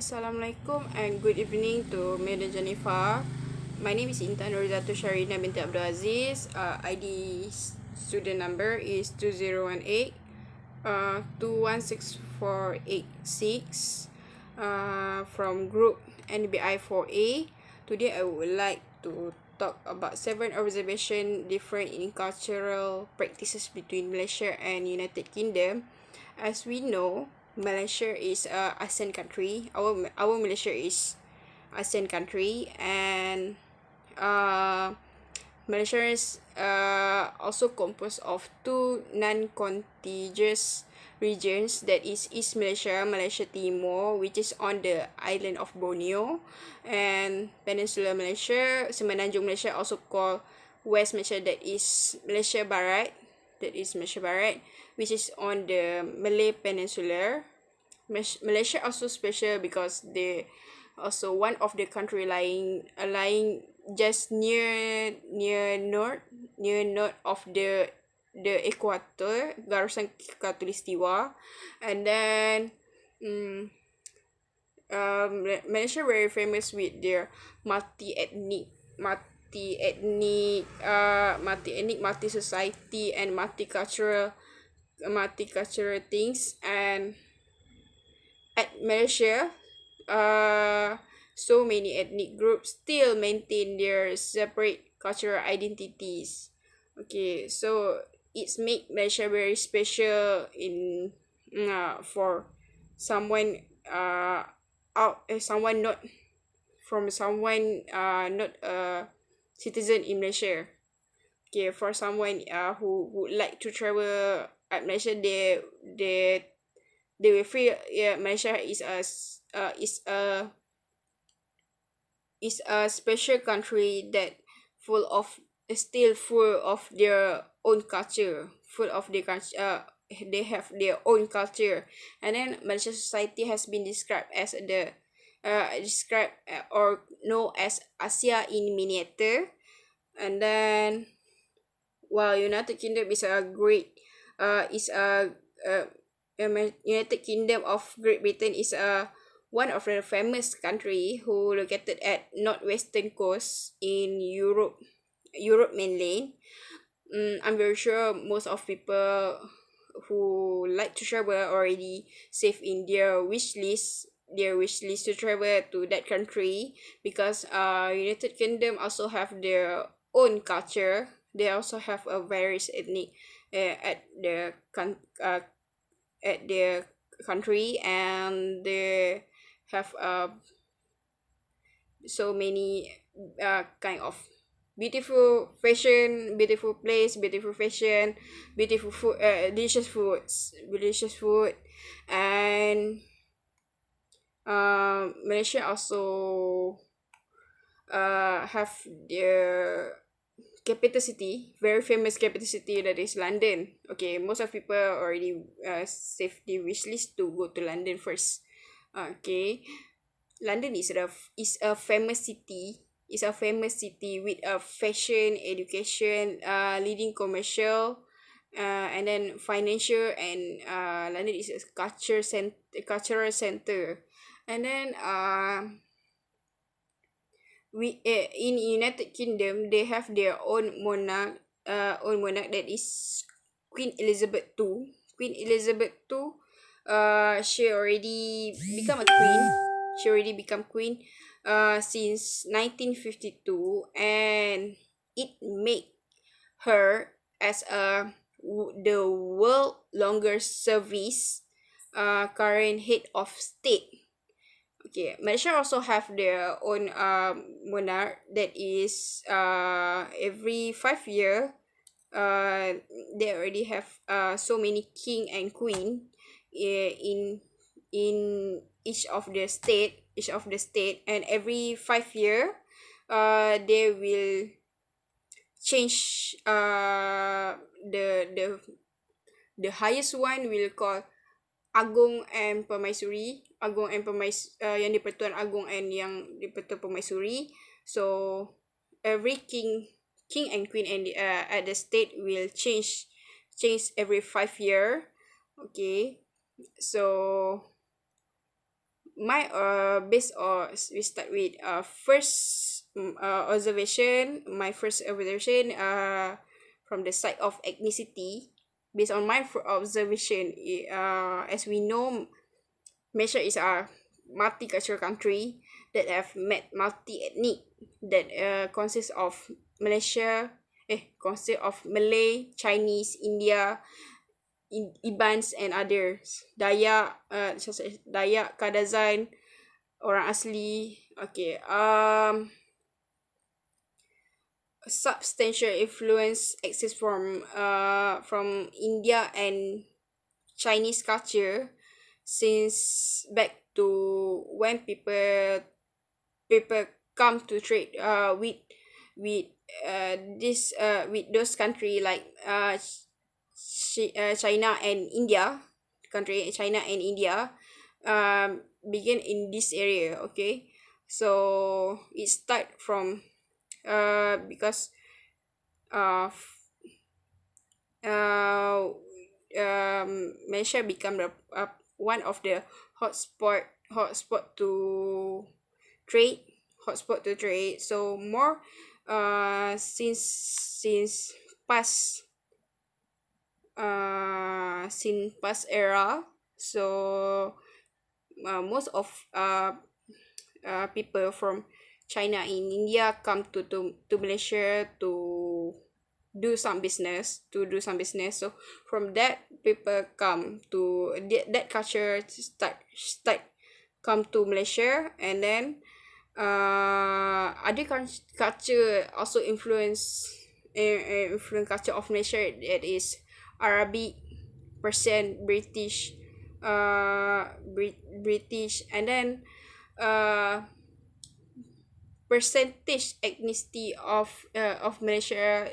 Assalamualaikum and good evening to me dan Jennifer. My name is Intan Noriezatul Sharina Binti Abdul Aziz. ID student number is 2018 216486 from group NBI4A. Today I would like to talk about 7 observation different in cultural practices between Malaysia and United Kingdom. As we know, Malaysia is a ASEAN country. Our Malaysia is ASEAN country, and Malaysia is also composed of 2 non-contiguous regions, that is East Malaysia, Malaysia Timur, which is on the island of Borneo, and Peninsular Malaysia, Semenanjung Malaysia, also called West Malaysia, that is Malaysia Barat, which is on the Malay Peninsula. Malaysia also special because they also one of the country lying just near north of the equator, garusan khatulistiwa. And then Malaysia very famous with their multi-ethnic, multi-society and multicultural things. And at Malaysia, so many ethnic groups still maintain their separate cultural identities. Okay, so it's make Malaysia very special in for someone someone not a citizen in Malaysia. Okay, for someone who would like to travel at Malaysia, they will feel Malaysia is a special country that still full of their own culture, they have their own culture. And then Malaysia society has been described or known as Asia in miniature. And then while United Kingdom is United Kingdom of Great Britain is one of the famous country who located at northwestern coast in Europe mainland. I'm very sure most of people who like to travel already save in their wish list to travel to that country, because United Kingdom also have their own culture. They also have a various ethnic at their country, and they have so many kind of beautiful fashion, beautiful place, beautiful fashion, beautiful food, delicious food. And Malaysia also have their capital city, very famous capital city, that is London. Okay, most of people already save the wish list to go to London first. Okay, London is a famous city. It's a famous city with a fashion, education, leading commercial, and then financial, and London is a cultural center. And then in United Kingdom, they have their own monarch, that is Queen Elizabeth II. She already become a queen. Since 1952, and it made her as the world longest service current head of state. Okay, Malaysia also have their own monarch, that is every 5 year they already have so many king and queen in each of the state, and every 5 year they will change the highest one will call Agong and Permaisuri. Yang di-Pertuan Agong and yang di-Pertuan Permaisuri. So every king and queen at the state will change every 5 year. Okay, so my based on we start with first observation. My first observation from the side of ethnicity. Based on my observation, as we know, Malaysia is a multicultural country that have met multi-ethnic that consists of Malaysia, consists of Malay, Chinese, India, Ibans and others. Dayak, Dayak, Kadazan, orang asli. Okay. Substantial influence exists from India and Chinese culture since back to when people come to trade with those country like China and India. Country China and India begin in this area. Okay, so it start from because uh, uh, Malaysia become the one of the hotspot to trade so more since past past era. So most of people from China and India come to Malaysia to do some business. So from that, people come to that culture start come to Malaysia, and then other culture also influence culture of Malaysia, that is Arabic, Persian, British, British, and then uh percentage ethnicity of Malaysia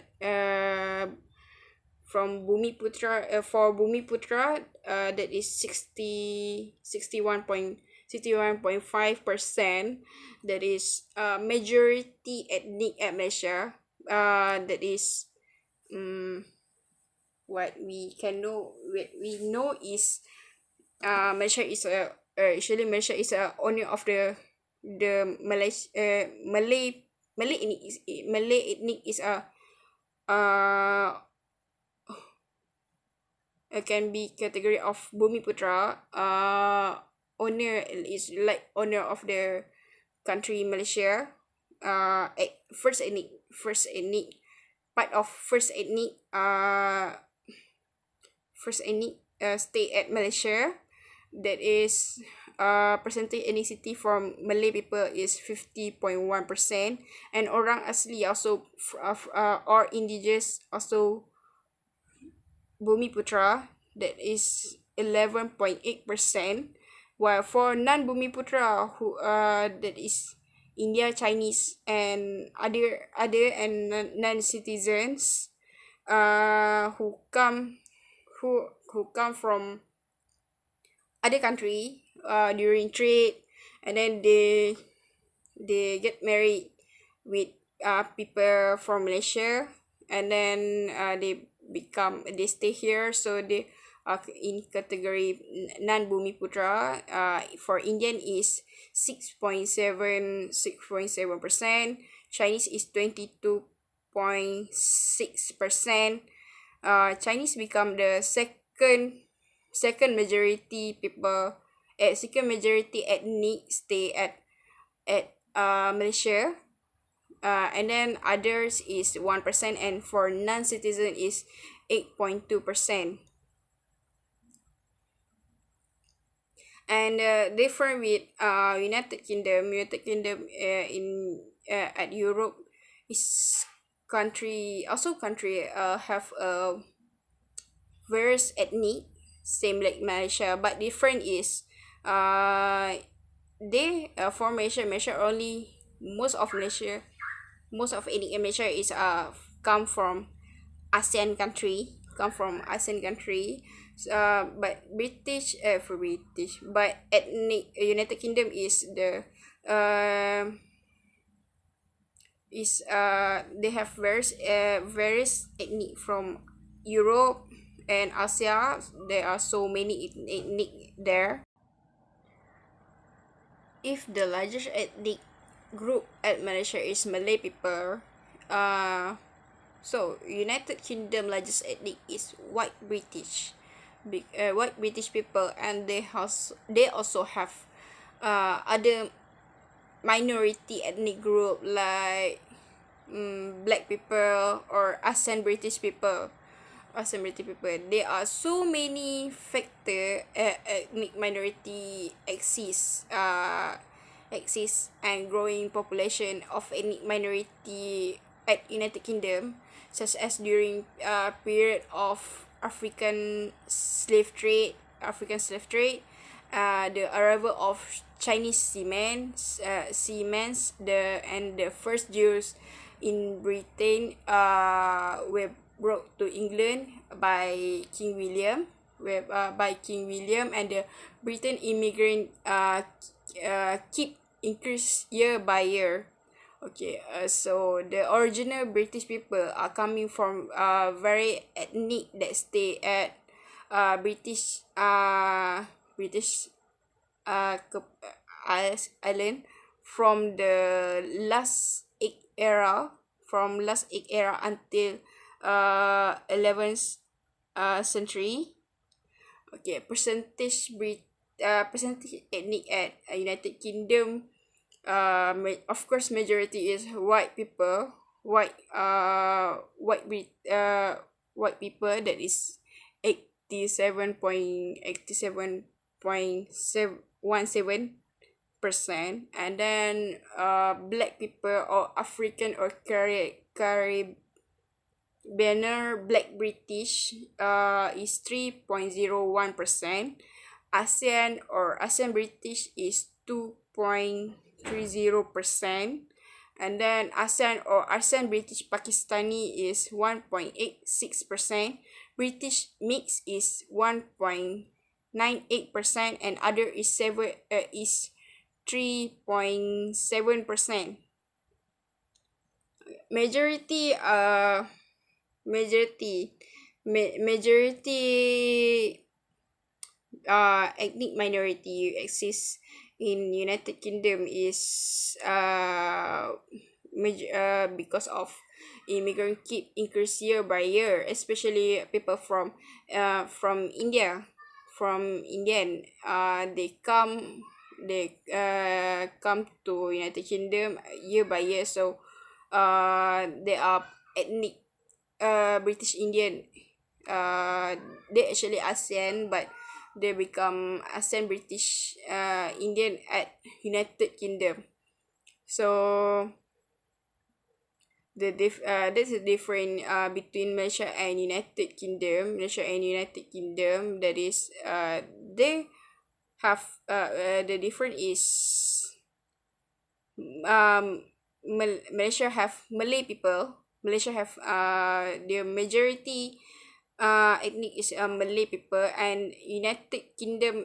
from Bumiputra, for Bumiputra, that is 61.5%. That is majority ethnic at Malaysia. That is what we know is Malaysia is actually Malaysia is a owner of the Malay ethnic is a uh can be category of Bumiputra. Owner is like owner of the country Malaysia. First ethnic part of first ethnic stay at Malaysia. That is percentage ethnicity from Malay people is 50.1%, and orang asli also or indigenous also Bumiputra, that is 11.8%, while for non-Bumiputra who that is India, Chinese, and other and non-citizens who come from other country during trade, and then they get married with people from Malaysia, and then they stay here, so they are in category non-Bumiputra. For Indian is 6.7%. Chinese is 22.6%. Chinese become the second majority people second majority ethnic stay at Malaysia. And then others is 1%, and for non-citizen is 8.2%. And different with United Kingdom in at Europe is country have a various ethnic, same like Malaysia, but different is they for Malaysia only most of ethnic in Malaysia is come from ASEAN country, but but ethnic United Kingdom is they have various ethnic from Europe and Asia. There are so many ethnic there. if the largest ethnic group at Malaysia is Malay people, so United Kingdom largest ethnic is white British, white British people, and they also have other minority ethnic group like black people or ASEAN British people. There are so many factor ethnic minority exist and growing population of ethnic minority at United Kingdom, such as during period of African slave trade, the arrival of Chinese seamen, the first Jews in Britain were brought to England by King William, and the Britain immigrant keep increase year by year. Okay, so the original British people are coming from very ethnic that stay at British island from the last egg era until 11th century. Okay, percentage ethnic at United Kingdom. Of course, majority is white people. White people, that is 87.17%, and then black people or African or Caribbean black British is 3.01%. ASEAN British is 2.30%, and then ASEAN British Pakistani is 1.86%. British mix is 1.98%, and other is 3.7%. Majority ethnic minority exists in United Kingdom is because of immigrant keep increase year by year, especially people from India, they come to United Kingdom year by year. So they are ethnic British Indian. They actually ASEAN, but they become ASEAN British Indian at United Kingdom. So that's the difference between Malaysia and United Kingdom. That is they have the difference is Malaysia have Malay people. Malaysia have the majority ethnic is Malay people, and United Kingdom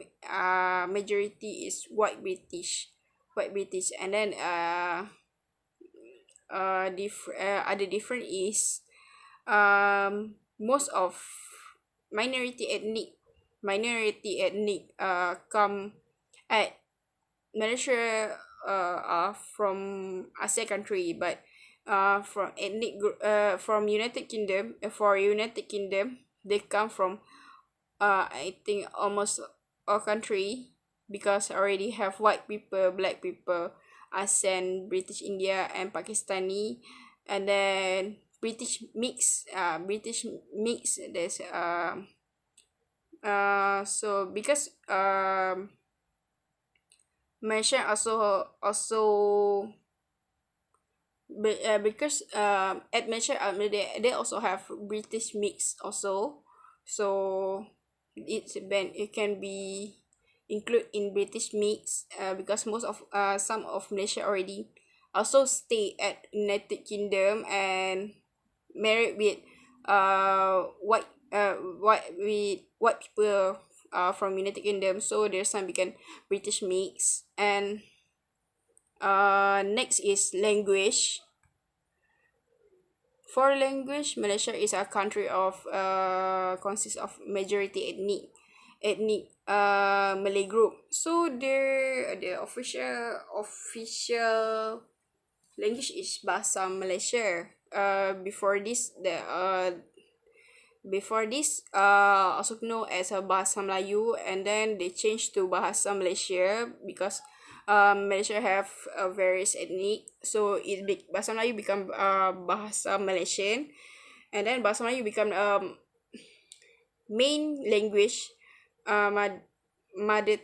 majority is white British, and then other different is most of minority ethnic come at Malaysia are from ASEAN country, but from ethnic group from United Kingdom, they come from I think almost all country, because already have white people, black people, ASEAN, British India, and Pakistani, and then British mix. There's so because Malaysia also because at Malaysia they also have British mix also, so it can be include in British mix because most of some of Malaysia already also stay at United Kingdom and married with white people from United Kingdom, so their son became British mix. And next is language. For language, Malaysia is a country of consists of majority ethnic, ethnic Malay group. So the official language is Bahasa Malaysia. Before this also known as a Bahasa Melayu, and then they changed to Bahasa Malaysia because Malaysia have various ethnic, so Bahasa Melayu become Bahasa Malaysian, and then Bahasa Melayu become main language, mother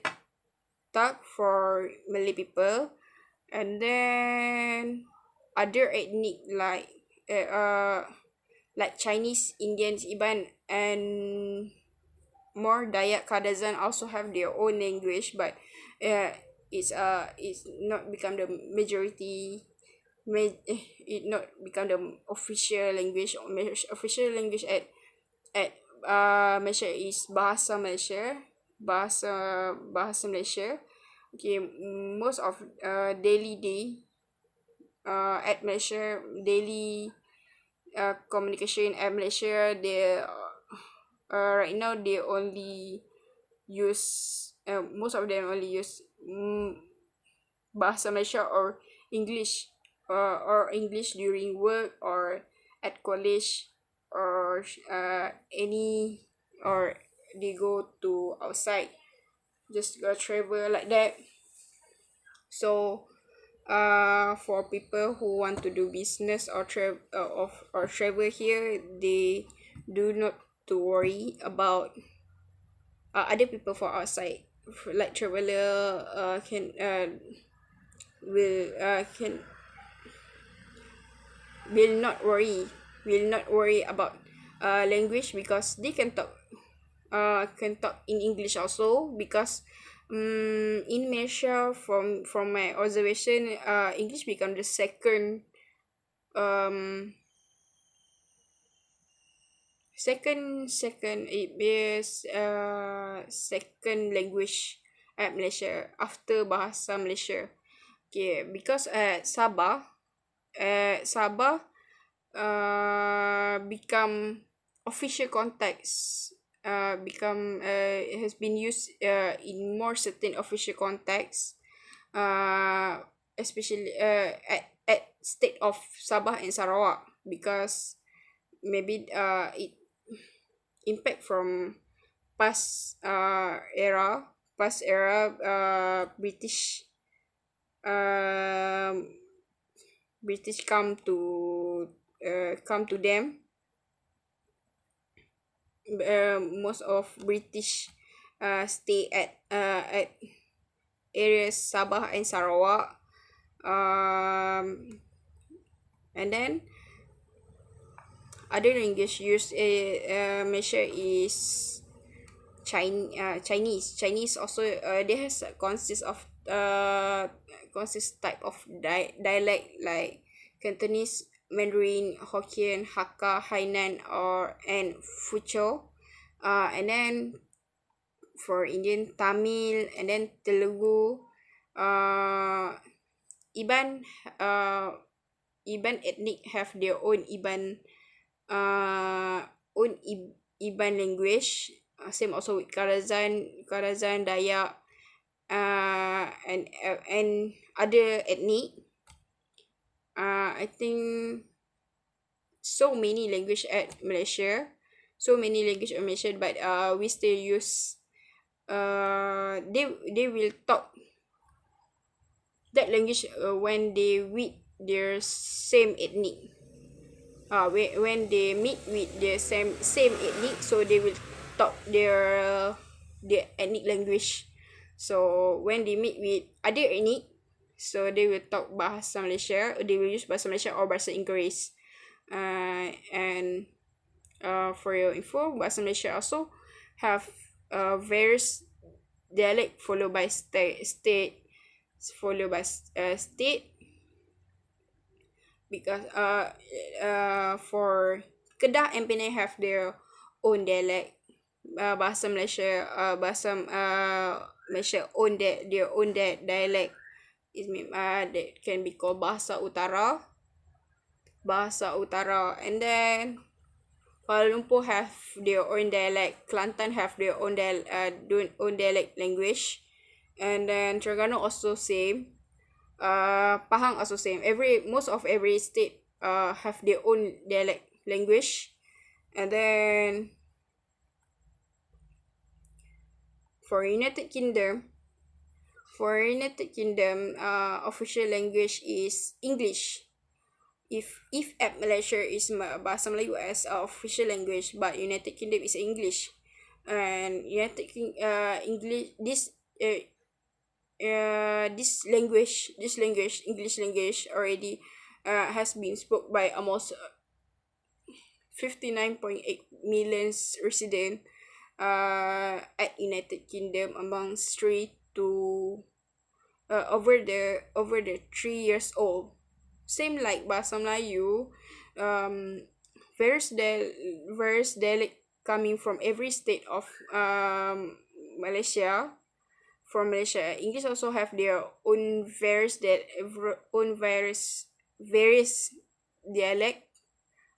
tongue for Malay people, and then other ethnic like Chinese, Indians, Iban, and more Dayak Kadazan also have their own language, but uh, it's not become the majority. It not become the official language. Official language at Malaysia is Bahasa Malaysia, Bahasa Malaysia. Okay, most of daily day at Malaysia, daily communication at Malaysia, they right now they only use most of them only use Bahasa Malaysia or English during work or at college, or any, or they go to outside, just go travel like that. So for people who want to do business or travel here, they do not to worry about other people for outside, like traveler can will not worry about language, because they can talk in English also, because in Malaysia, from my observation, English become the um second it is second language at Malaysia after Bahasa Malaysia. Okay, because Sabah become official contacts, become it has been used in more certain official contacts, uh especially at state of Sabah and Sarawak, because maybe it impact from past era, um British come to them. Most of British stay at areas Sabah and Sarawak, and then other language used Malaysia is Chinese also. They has consist type of dialect like Cantonese, Mandarin, Hokkien, Hakka, Hainan, and Fucho. And then for Indian, Tamil, and then Telugu. uh Iban uh Iban ethnic have their own uh own Iban language. Same also with Karazan, Dayak, and other ethnic. I think so many language at Malaysia, but we still use they will talk that language when they with their same ethnic. When they meet with the same ethnic, so they will talk their ethnic language. So when they meet with other ethnic, so they will talk Bahasa Malaysia, they will use Bahasa Malaysia or Bahasa Inggeris. And for your info, Bahasa Malaysia also have various dialect followed by state, because for Kedah and Penang have their own dialect. Bahasa Malaysia own their own dialect. That can be called Bahasa Utara, and then Kuala Lumpur have their own dialect, Kelantan have their own dialect language, and then Terengganu also same. Pahang also same. Most of every state have their own dialect language, and then for United Kingdom, official language is English. If at Malaysia is Bahasa Melayu as official language, but United Kingdom is English, and English this language English language already has been spoke by almost 59.8 million resident at United Kingdom amongst 3 to over the 3 years old. Same like Bahasa Melayu, um, various dialect coming from every state of Malaysia. From Malaysia, English also have their various dialect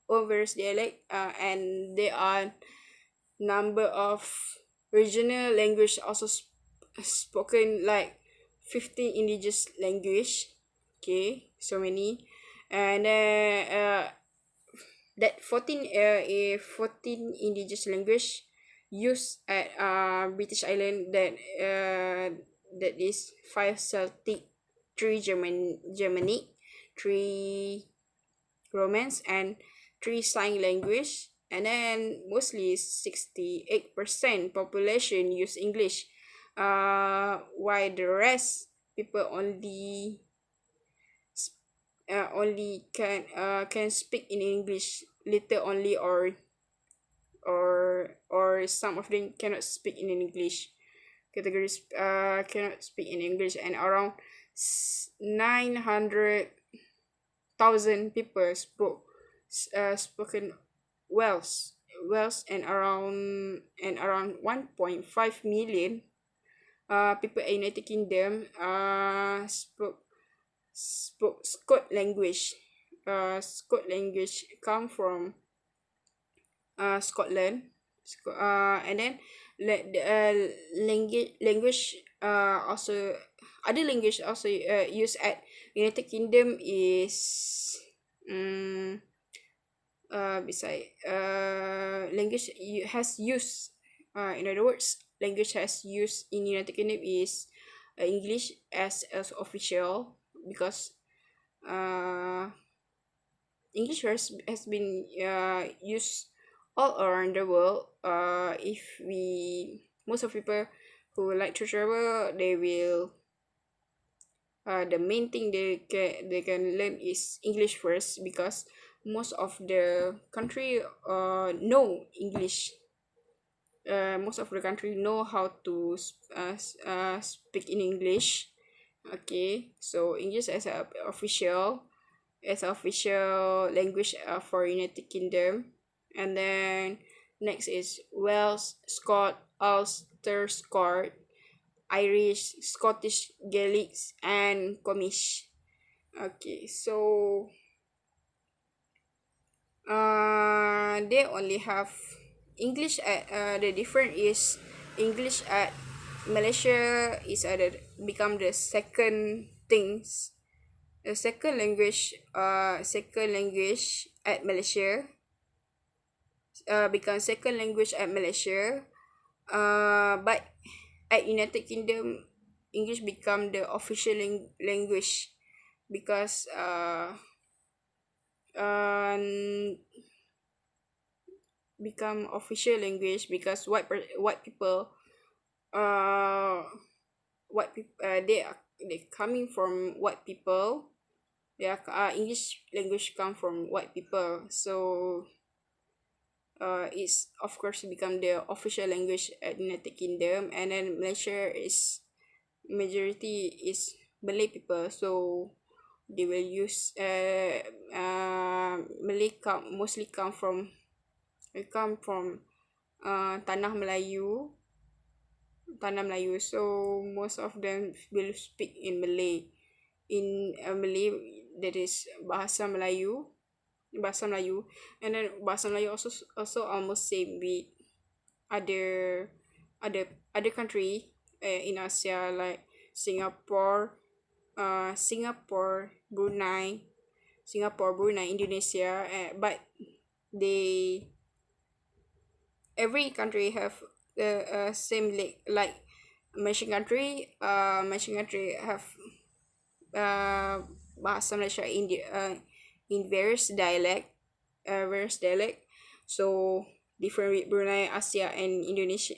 various dialect, and there are number of regional language also spoken like 15 indigenous language. Okay, so many, and then that 14 indigenous language used at British Island, that is 5 Celtic, 3 Germanic, 3 Romance, and 3 sign language, and then mostly 68% population use English, while the rest people only can speak in English little only, or some of them cannot speak in English. Categories cannot speak in English, and around 900,000 people spoken Welsh, and around 1.5 million people in United Kingdom spoke Scot language. Scot language come from Scotland. And then language also other language also used at United Kingdom is beside language has used, in other words, language has used in United Kingdom is English as official, because English has been used all around the world. If we most of people who like to travel, they will the main thing they can learn is English first, because most of the country know English. Most of the country know how to speak in English. Okay, so English as a official language for United Kingdom. And then next is Welsh, Ulster Scot, Irish, Scottish Gaelic, and Cornish. Okay, so they only have English at the difference is English at Malaysia is become the second things, the second language at Malaysia, become second language at Malaysia, but at United Kingdom English become the official language, because become official language because white people they coming from white people. Their English language come from white people, so it's of course become the official language at United Kingdom. And then Malaysia is majority is Malay people, so they will use Malay mostly come from tanah Melayu, so most of them will speak in Malay, that is Bahasa Melayu. Bahasa Melayu. And then Bahasa Melayu also almost same with other other country in Asia, like Singapore, Singapore, Brunei, Indonesia. But they every country have the same like Malaysian country have uh, Bahasa Malaysia in various dialect. So different with Brunei, Asia, and Indonesia.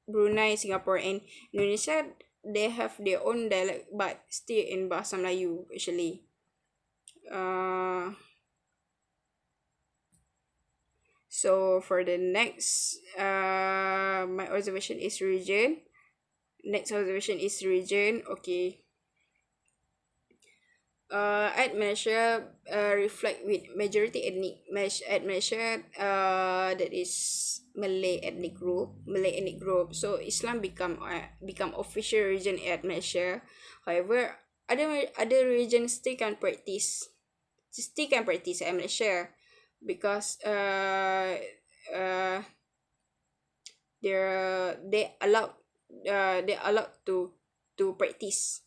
Brunei, Singapore, and Indonesia, they have their own dialect, but still in Bahasa Melayu actually. Uh, so for the next, my observation is region. Next observation is region. Okay. At Malaysia, reflect with majority at Malaysia, that is Malay ethnic group. So Islam become official religion at Malaysia. However, other religions still can practice at Malaysia, because uh they allowed to practice.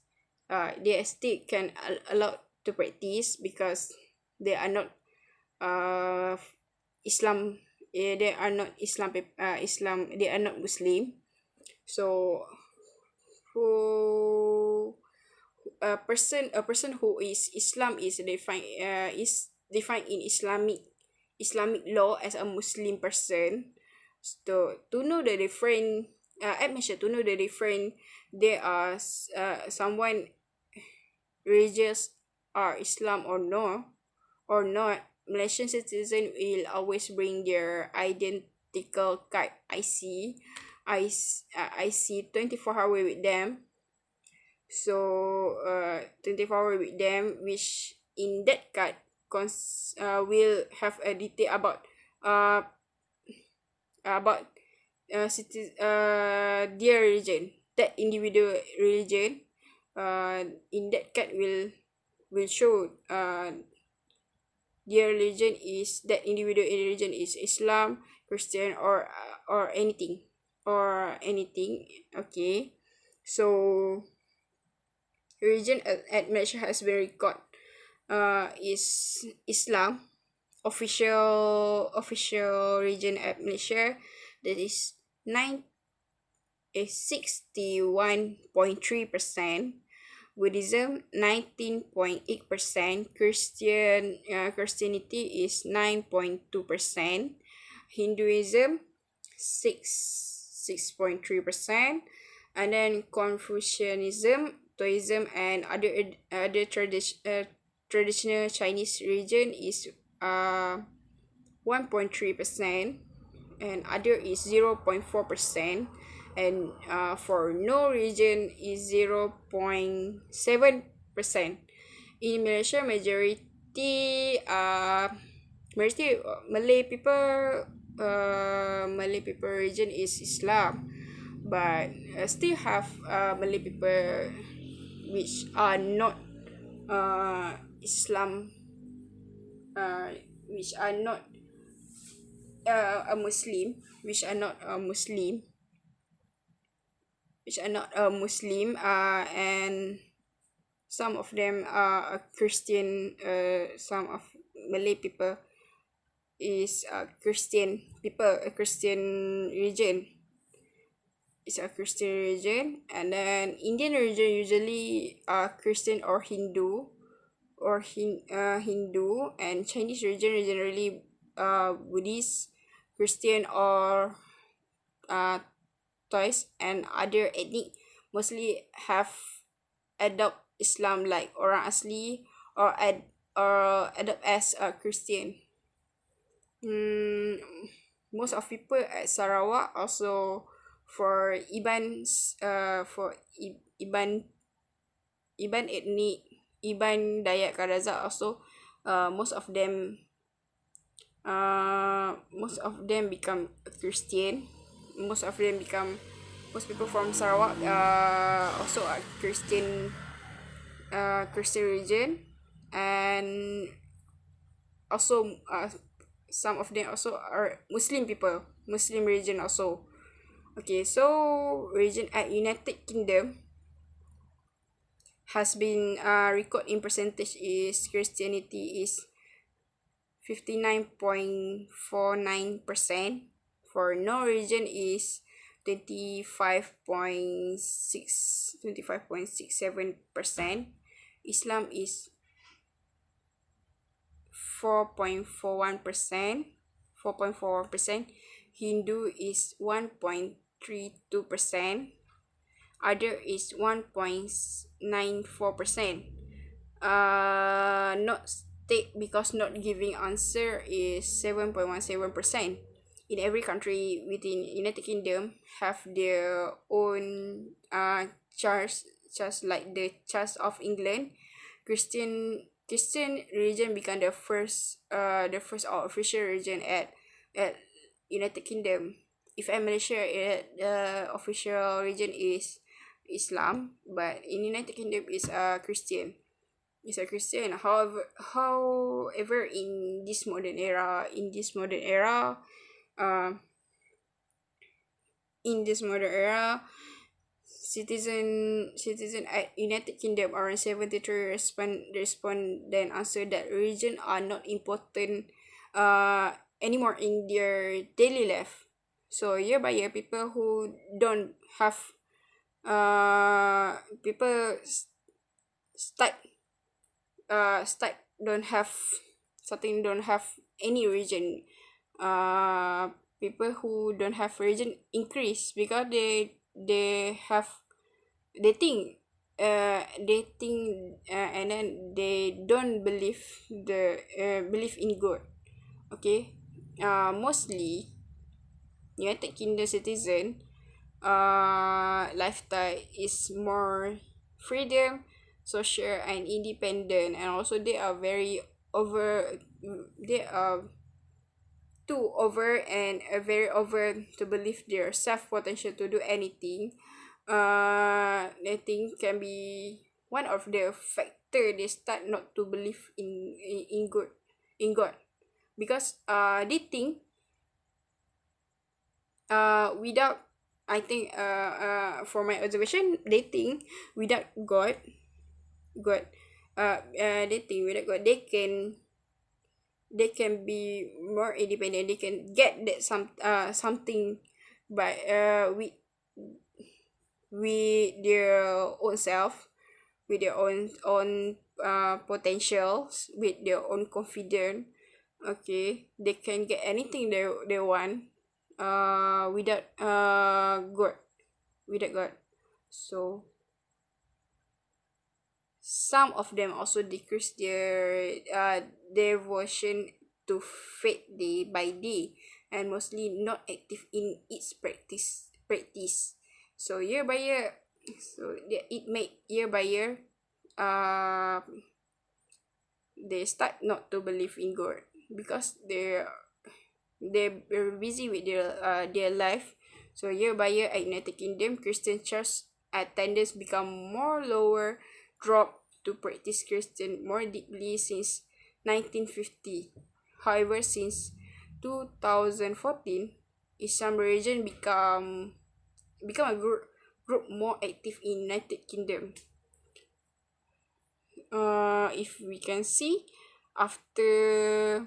They still can allowed to practice, because they are not uh Islam. They are not Islam. They are not Muslim. So who a person who is Islam is defined in Islamic law as a Muslim person. So to know the different, at Malaysia, to know the different, there are someone religious are Islam or not. Malaysian citizen will always bring their identical card IC 24 hour with them. So 24 hour with them, which in that card will have a detail uh about their religion, that individual religion. In that card will show their religion is, that individual religion is Islam, Christian, or anything. Okay. So religion at Malaysia has been recorded is Islam. Official religion at Malaysia, that is 61.3%. Buddhism 19.8%. Christianity is 9.2%. Hinduism 6.3%. And then Confucianism, Taoism, and other traditional Chinese religion is 1.3%, and other is 0.4%, and for no religion is 0.7%. In Malaysia, majority Malay people religion is Islam, but still have Malay people which are not Islam, which are not a Muslim, and some of them are a Christian. Some of Malay people is a Christian religion. It's a Christian religion, and then Indian religion usually are Christian or Hindu, and Chinese religion is generally Buddhist, Christian, or Taoist, and other ethnic mostly have adopt Islam, like orang asli, or adopt as a Christian. Most of people at Sarawak also for Iban ethnic, Iban Dayak Kadazak also, most of them become Christian. Most people from Sarawak also are Christian religion. And also some of them also are Muslim people, Muslim region also. Okay, so region at United Kingdom has been record in percentage is Christianity is 59.49%. For no region is 25.67%. Islam is 4.41%. 4.41%. Hindu is 1.32%. Other is 1.94%. Not state because not giving answer is 7.17%. In every country within United Kingdom have their own church, just like the Church of England. Christian religion became the first official religion at United Kingdom. If in Malaysia, the official religion is Islam, but in United Kingdom is Christian. It's a Christian. However, in this modern era, uh, citizen at United Kingdom around 73 respondent answer that religion are not important anymore in their daily life. So year by year, people who don't have people start don't have don't have any religion. People who don't have religion increase because they have they think and then they don't believe in God. Okay, mostly United Kingdom citizen lifestyle is more freedom, social and independent, and also they are very over they are too over and very over to believe their self potential to do anything. I think can be one of the factor they start not to believe in God because they think without I think for my observation they think without God they think without God they can be more independent, they can get that something by with their own self, with their own potentials, with their own confidence. Okay, they can get anything they want without God. So some of them also decrease their devotion to faith day by day and mostly not active in its practice. So year by year, it may year by year they start not to believe in God because they're busy with their life. So year by year at United Kingdom, Christian church attendance become more lower, drop to practice Christian more deeply since 1950. However, since 2014, Islam religion become a group more active in United Kingdom. If we can see after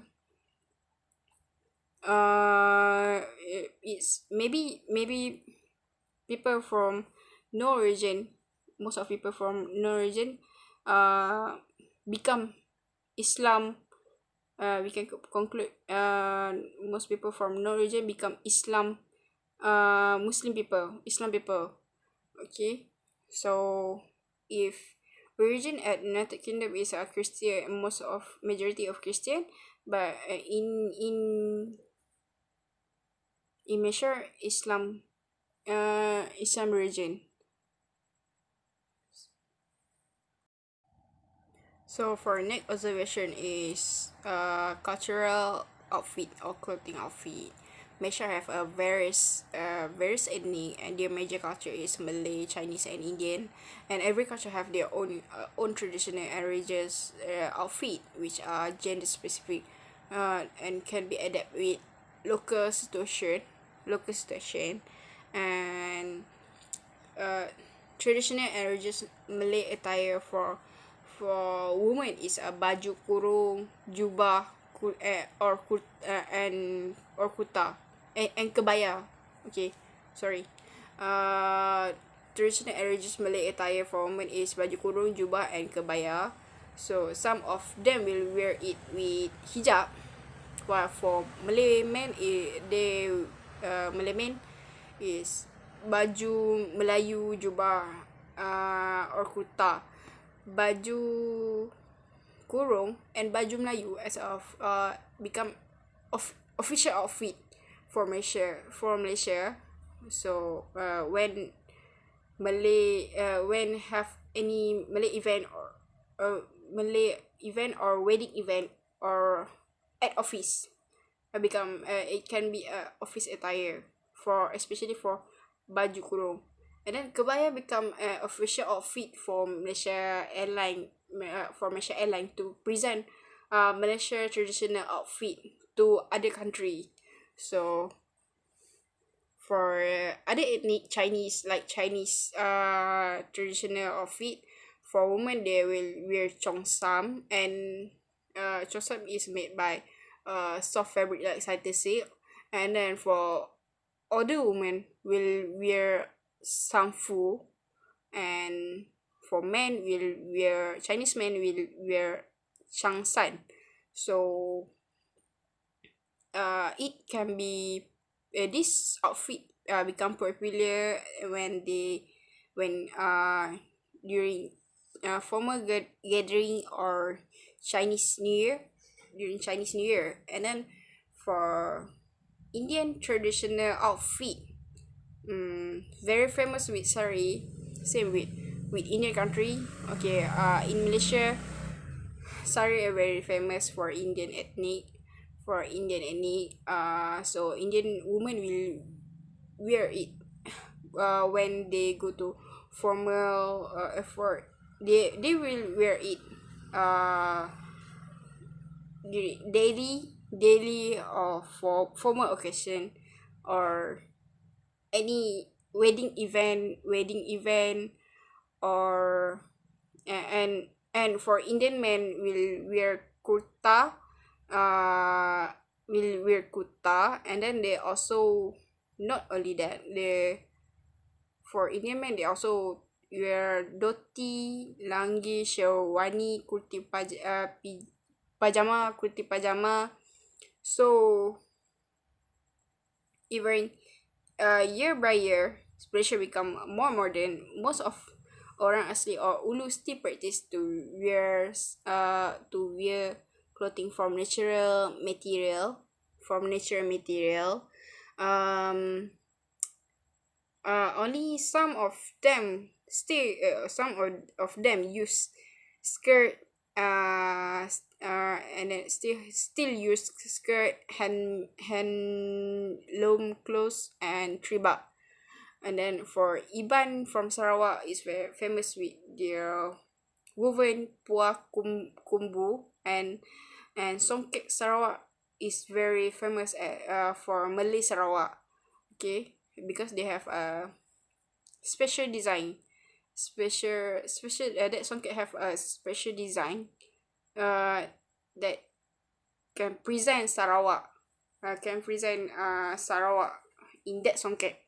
it's maybe people from no region, most of people from no region become Islam. We can conclude most people from no region become Islam, Islam people. Okay, so if religion at United Kingdom is a Christian, majority of Christian, but in Malaysia, Islam religion. So for next observation is cultural outfit or clothing outfit. Malaysia have a various ethnic, and their major culture is Malay, Chinese and Indian, and every culture have their own traditional and religious outfit which are gender specific. and can be adapted with local situation, and traditional and religious Malay attire for women is a baju kurung, jubah, or kurta, and kebaya. Okay, sorry. Traditional and religious Malay attire for women is baju kurung, jubah, and kebaya. So some of them will wear it with hijab, while for Malay men, Malay men is baju Melayu, jubah, or kurta, baju kurung, and baju Melayu as of become official outfit for Malaysia. So when have any Malay event, or wedding event, or at office, it can be a office attire, for especially for baju kurung. And then kebaya become official outfit for Malaysia Airline to present Malaysia traditional outfit to other country. So for other ethnic Chinese, like Chinese traditional outfit, for women they will wear cheongsam, and cheongsam is made by soft fabric like cider silk. And then for older women will wear samfu, and for men will wear Chinese men will wear changsan. So it can be this outfit become popular when during formal gathering, or Chinese New Year, during Chinese New Year. And then for Indian traditional outfit, very famous with sari, same with Indian country. Okay, in Malaysia, sari are very famous for Indian ethnic. So Indian women will wear it when they go to formal effort. They will wear it uh daily, or for formal occasion, or any wedding event, or and for Indian men will wear kurta, and then they also, not only that, for Indian men they also wear dhoti, langi, sherwani, kurti pajama. So even year by year, Malaysia become more modern. Most of orang asli or Ulu still practice to wear clothing from natural material, only some of them use skirt, and then still use skirt, handloom clothes, and tribak. And then for Iban from Sarawak is very famous with their woven puah kumbu, and songket Sarawak is very famous for Malay Sarawak. Okay, because they have a special design, that songket have a special design that can present Sarawak, in that songket.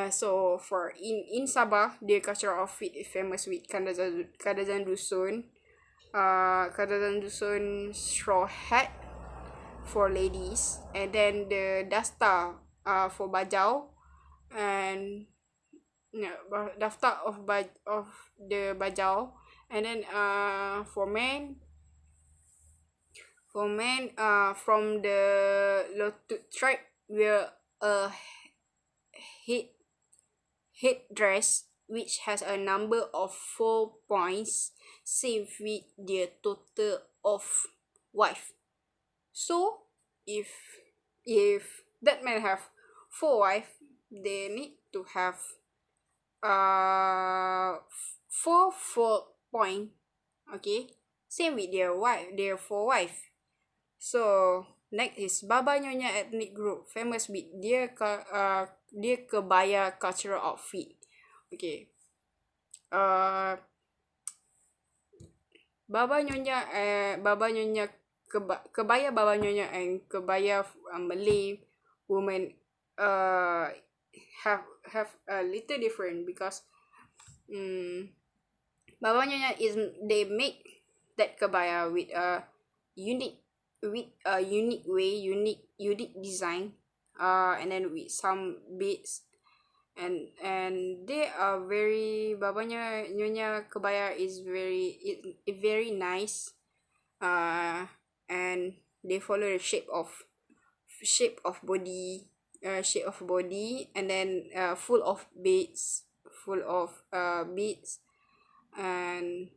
So for in Sabah, their cultural outfit is famous with kadazan dusun straw hat for ladies, and then the dasta for bajau, and daftar of the bajau. And then for men, from the Lotus tribe, wear a headdress which has a number of 4 points, same with their total of wife. So if that man have 4 wife, they need to have 4 point. Okay, same with their 4 wife. So next is Baba Nyonya ethnic group famous with dia kebaya cultural outfit. Okay. Baba Nyonya kebaya Baba Nyonya and kebaya Malay women uh have a little different because um, Baba Nyonya is they make that kebaya with a unique unique way, unique design, and then with some beads, and they are very Babanya Nyonya kebaya is very nice, uh, and they follow the shape of body, and then full of beads, and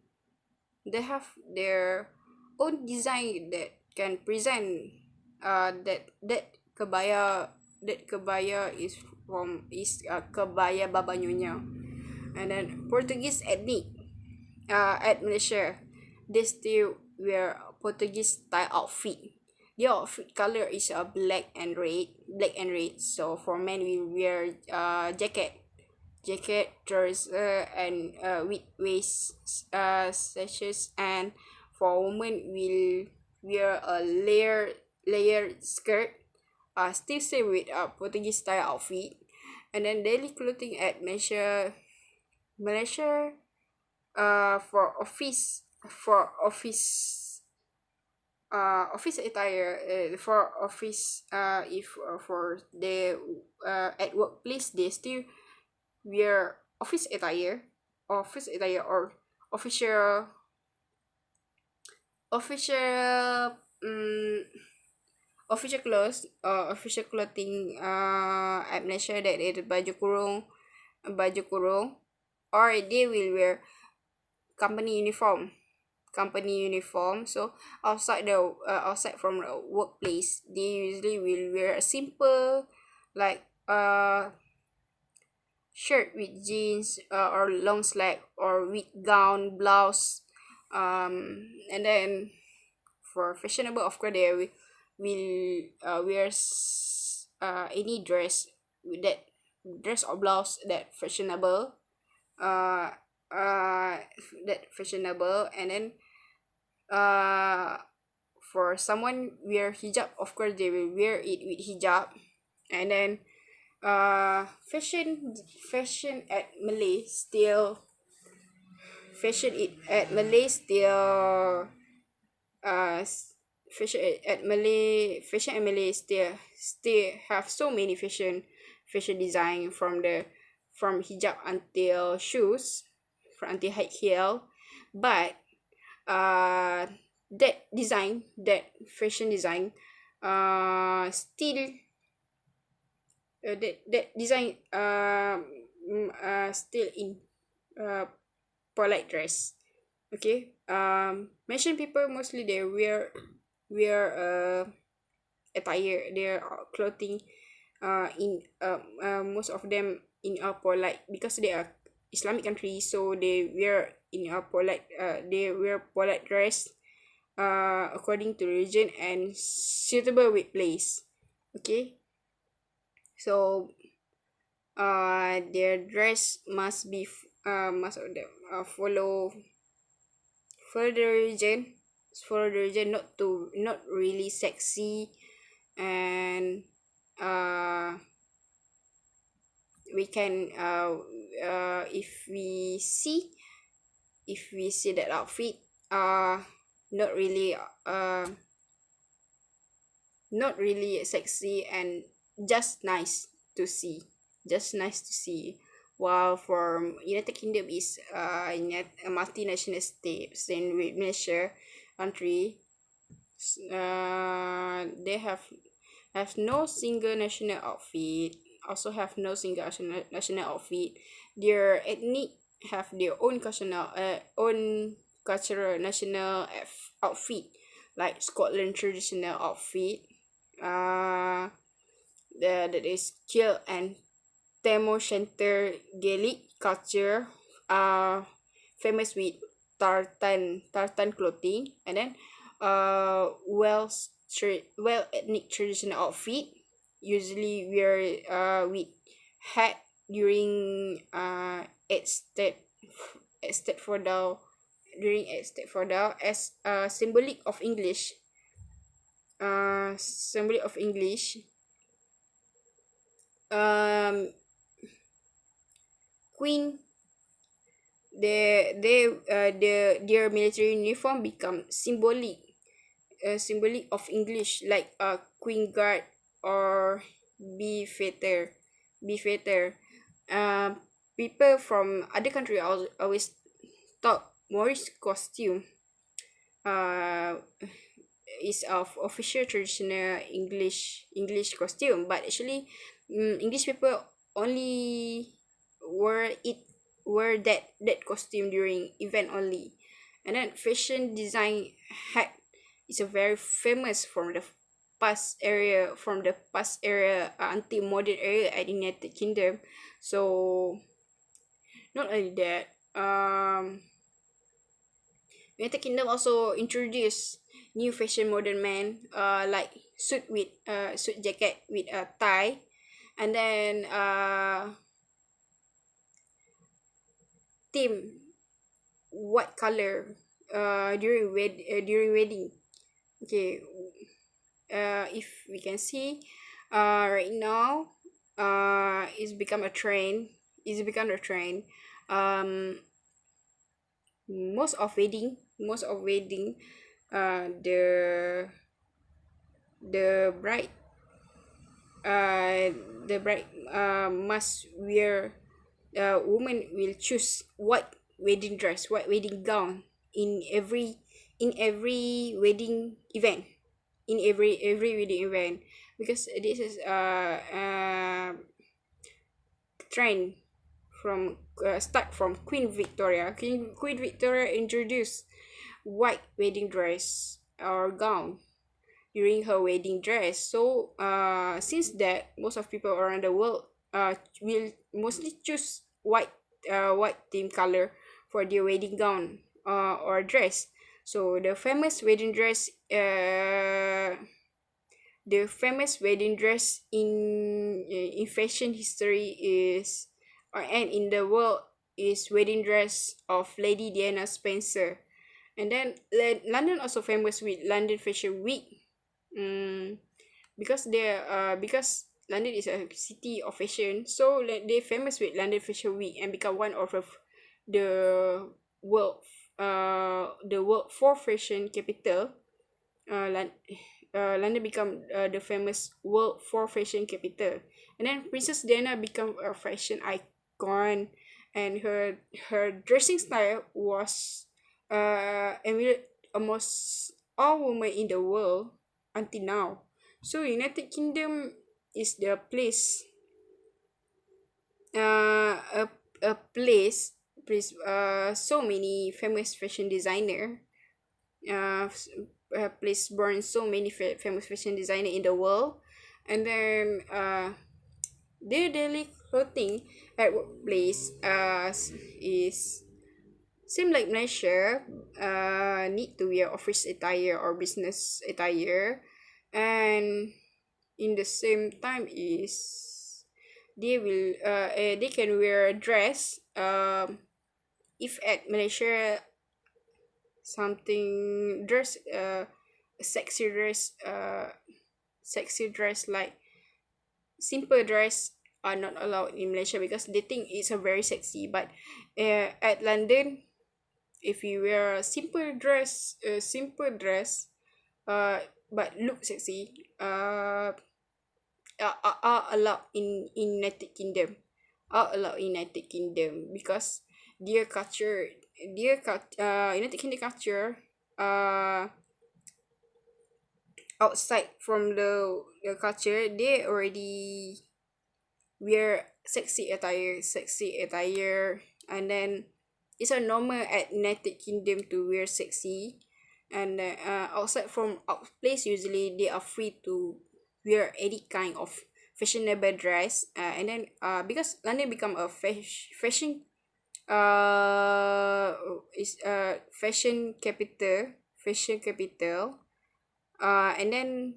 they have their own design that can present that kebaya is kebaya Baba Nyonya. And then Portuguese ethnic at Malaysia, they still wear Portuguese style outfit. Their outfit color is black and red. So for men we wear jacket, trouser, and with waist sashes, and for women will wear a layered skirt. Still same with Portuguese style outfit, and then daily clothing at Malaysia. For office attire, for office if for the at workplace they still wear office attire or official official um, official clothes or official clothing at Malaysia, that is baju kurung, or they will wear company uniform so outside from the workplace they usually will wear a simple, like shirt with jeans, or long sleeve, or with gown blouse, and then for fashionable, of course they will wear any dress or blouse uh that fashionable. And then uh for someone wear hijab, of course they will wear it with hijab. And then fashion at Malay still uh fashion at Malay still have so many fashion design, from hijab until shoes, until high heel. But uh that fashion design still that design still in uh polite dress. Okay. Malaysian people mostly they wear attire, their clothing in most of them in a polite, because they are Islamic country, so they wear polite dress according to religion and suitable with place. Okay. So their dress must follow the religion, not really sexy. And uh we can if we see that outfit, not really uh not really sexy, and just nice to see while for United Kingdom is a multinational state, same with Malaysia country. They have no single national outfit, also have no single national outfit. Their ethnic have their own cultural national outfit, like Scotland traditional outfit, uh that is Kiel and Temo Center Gaelic culture, famous with tartan clothing. And then well ethnic traditional outfit, usually wear with hat during estate for thou during estate for thou as symbolic of English, symbolic of English. um Queen, their military uniform become symbolic of English, like Queen Guard or Beefeater. Beefeater. Um, People from other country always thought Morris costume uh is of official traditional English costume, but actually, English people only wear it wear that costume during event only. And then fashion design hat is a very famous from the past area until modern era at United Kingdom. So not only that, United Kingdom also introduced new fashion modern man, like suit jacket with a tie, and then theme white color during wedding. Okay, if we can see, right now, it's become a trend. Um, most of wedding, the bride, uh the bride must wear, woman will choose white wedding gown in every wedding event, in every wedding event, because this is trend from start from Queen Victoria introduced white wedding dress or gown during her wedding dress. So since that, most of people around the world will mostly choose white theme color for their wedding gown or dress. So the famous wedding dress in fashion history is, and in the world, is wedding dress of Lady Diana Spencer. And then London also famous with London Fashion Week. Mm, because London is a city of fashion, so like they famous with London Fashion Week and become one of the world the world fourth fashion capital. uh, Lon- London become the famous world fourth fashion capital. And then Princess Diana become a fashion icon, and her dressing style was emulated almost all women in the world until now. So United Kingdom is the place, a place, so many famous fashion designer, place born so many famous fashion designer in the world. And then their daily clothing at workplace is same like Malaysia, need to wear office attire or business attire. And in the same time is they can wear a dress, if at Malaysia, something dress, sexy dress, sexy dress like simple dress are not allowed in Malaysia because they think it's a very sexy. But at London, if you wear a simple dress, uh but look sexy, are allowed in United Kingdom, because their culture, United Kingdom culture, uh outside from the culture, they already wear sexy attire. And then it's a normal at United Kingdom to wear sexy. And outside from out place, usually they are free to wear any kind of fashionable dress. And then because London become a uh is fashion capital, And then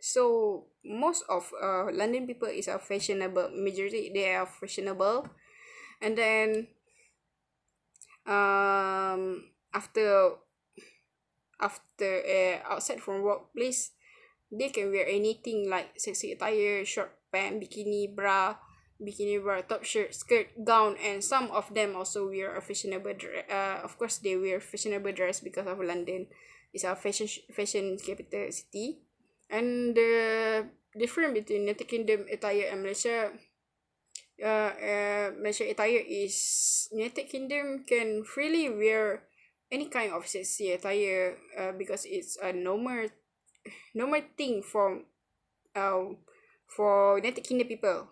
so most of London people is a fashionable, majority they are fashionable. And then after outside from workplace, they can wear anything like sexy attire, short pant, bikini bra, top shirt, skirt, gown, and some of them also wear a fashionable dress. Of course, they wear fashionable dress because of London is a fashion capital city. And the difference between United Kingdom attire and Malaysia, Malaysia attire is United Kingdom can freely wear any kind of sexy attire because it's a normal thing for United Kingdom people.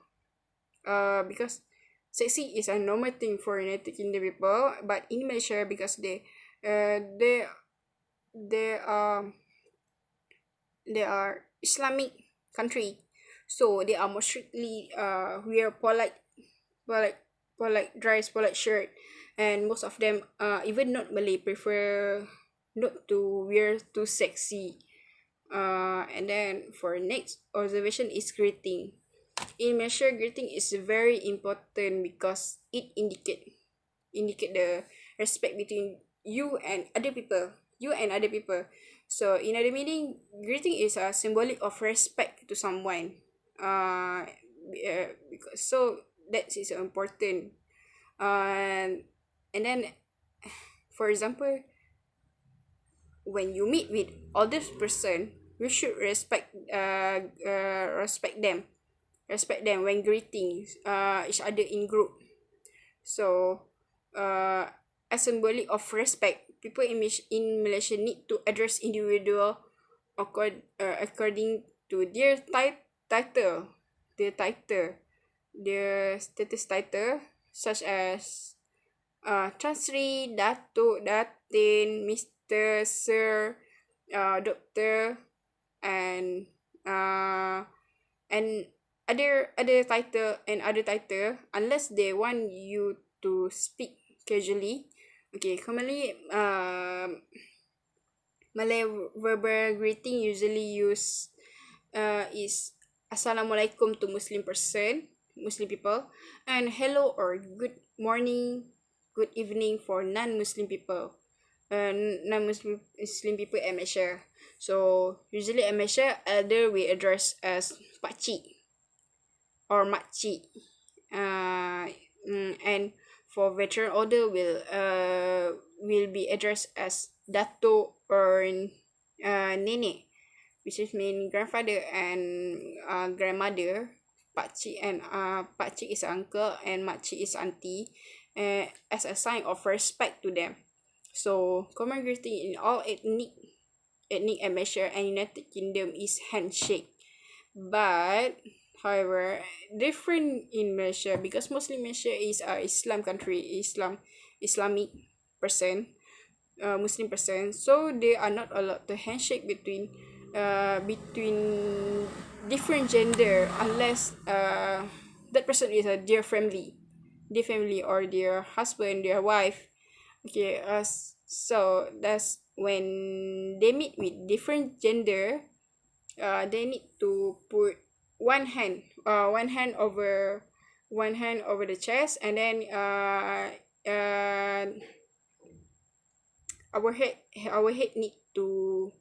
Because sexy is a normal thing for United Kingdom people, but in Malaysia because they they are they are Islamic country, so they are more strictly wear polite polite dress, polite shirt, and most of them even not Malay prefer not to wear too sexy. And then for next observation is greeting. In Malaysia, greeting is very important because it indicate the respect between you and other people. So in other meaning, greeting is a symbolic of respect to someone. Because so that is important. And then for example, when you meet with others person, you should respect them when greeting each other in group. So as symbolic of respect, people in Malaysia need to address individual according to their title, their status title, such as Tan Sri, Datuk, Datin, Mister, Sir, Doctor, and uh, and other title, unless they want you to speak casually. Okay, commonly Malay verbal greeting usually is Assalamualaikum to Muslim people, and hello or good morning, good evening for non-Muslim people, non-Muslim people in Malaysia. So usually in Malaysia, elder we address as pakcik or makcik. And for veteran order will be addressed as dato or nenek, which is mean grandfather and grandmother. Pakcik is uncle and makcik is auntie, as a sign of respect to them. So common greeting in all ethnic Malaysia and United Kingdom is handshake. But however, different in Malaysia because mostly Malaysia is a Islam country, Islamic person, Muslim person. So they are not allowed to handshake between different gender unless that person is a dear family, or their husband, their wife. Okay, so that's when they meet with different gender, they need to put one hand over the chest, and then uh, our head need to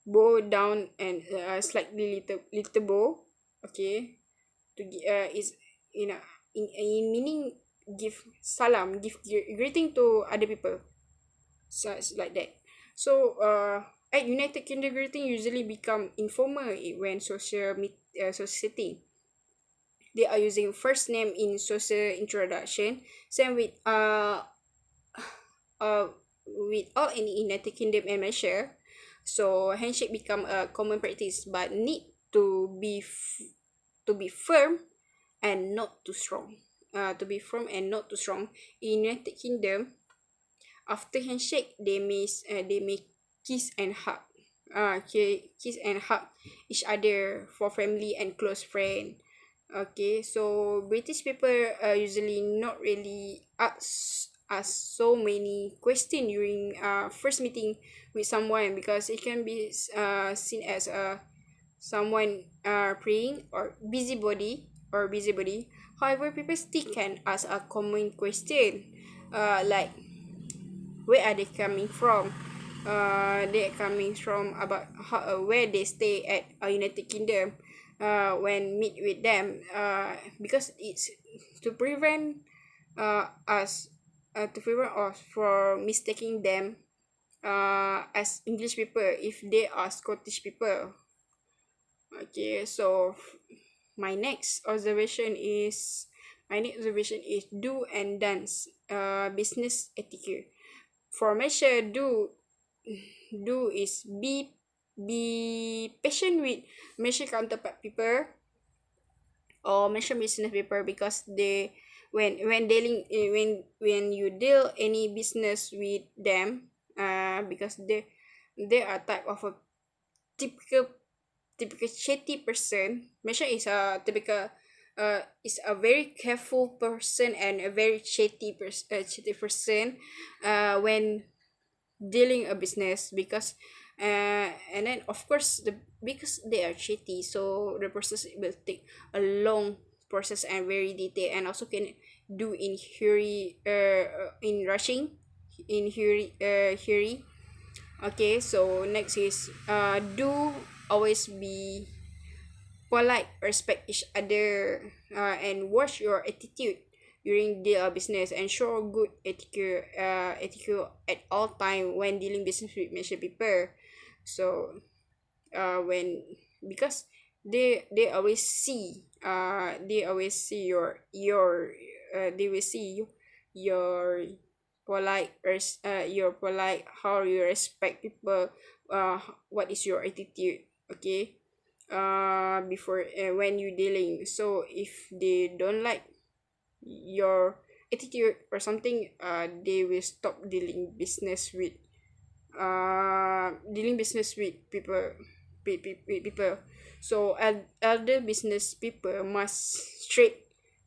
bow down and slightly little bow. Okay, to is in a, in meaning give salam, give greeting to other people. So it's like that. So at United Kingdom, greeting usually become informal when social setting. They are using first name in social introduction. Same uh with all in United Kingdom and Malaysia. So handshake become a common practice, but need to be firm and not too strong. To be firm and not too strong. In United Kingdom, after handshake, they may kiss and hug. Kiss and hug each other for family and close friend. Okay, so British people usually not really ask so many questions during first meeting with someone, because it can be seen as someone praying or busybody. However, people still can ask a common question, like where are they coming from. They are coming from about how, where they stay at United Kingdom. When meet with them, because it's to prevent us to prevent us from mistaking them as English people if they are Scottish people. Okay, so my next observation is do and dance business etiquette. For Malaysia, do is be patient with Malaysian counterpart people or Malaysian business people, because they when dealing when you deal any business with them, because they are type of a typical shady person. Malaysia is a very careful person and a very shady person when dealing a business, because and then of course because they are shady, so the process will take a long process and very detailed, and also can do in hurry, in rushing, in hurry. Okay, so next is do always be polite, respect each other, and watch your attitude during the business, and show good etiquette at all time when dealing business with Malaysian people. So when because they always see they will see you, your your polite, how you respect people, what is your attitude. Okay, before when you dealing. So if they don't like your attitude or something, they will stop dealing business with people. So elder business people must treat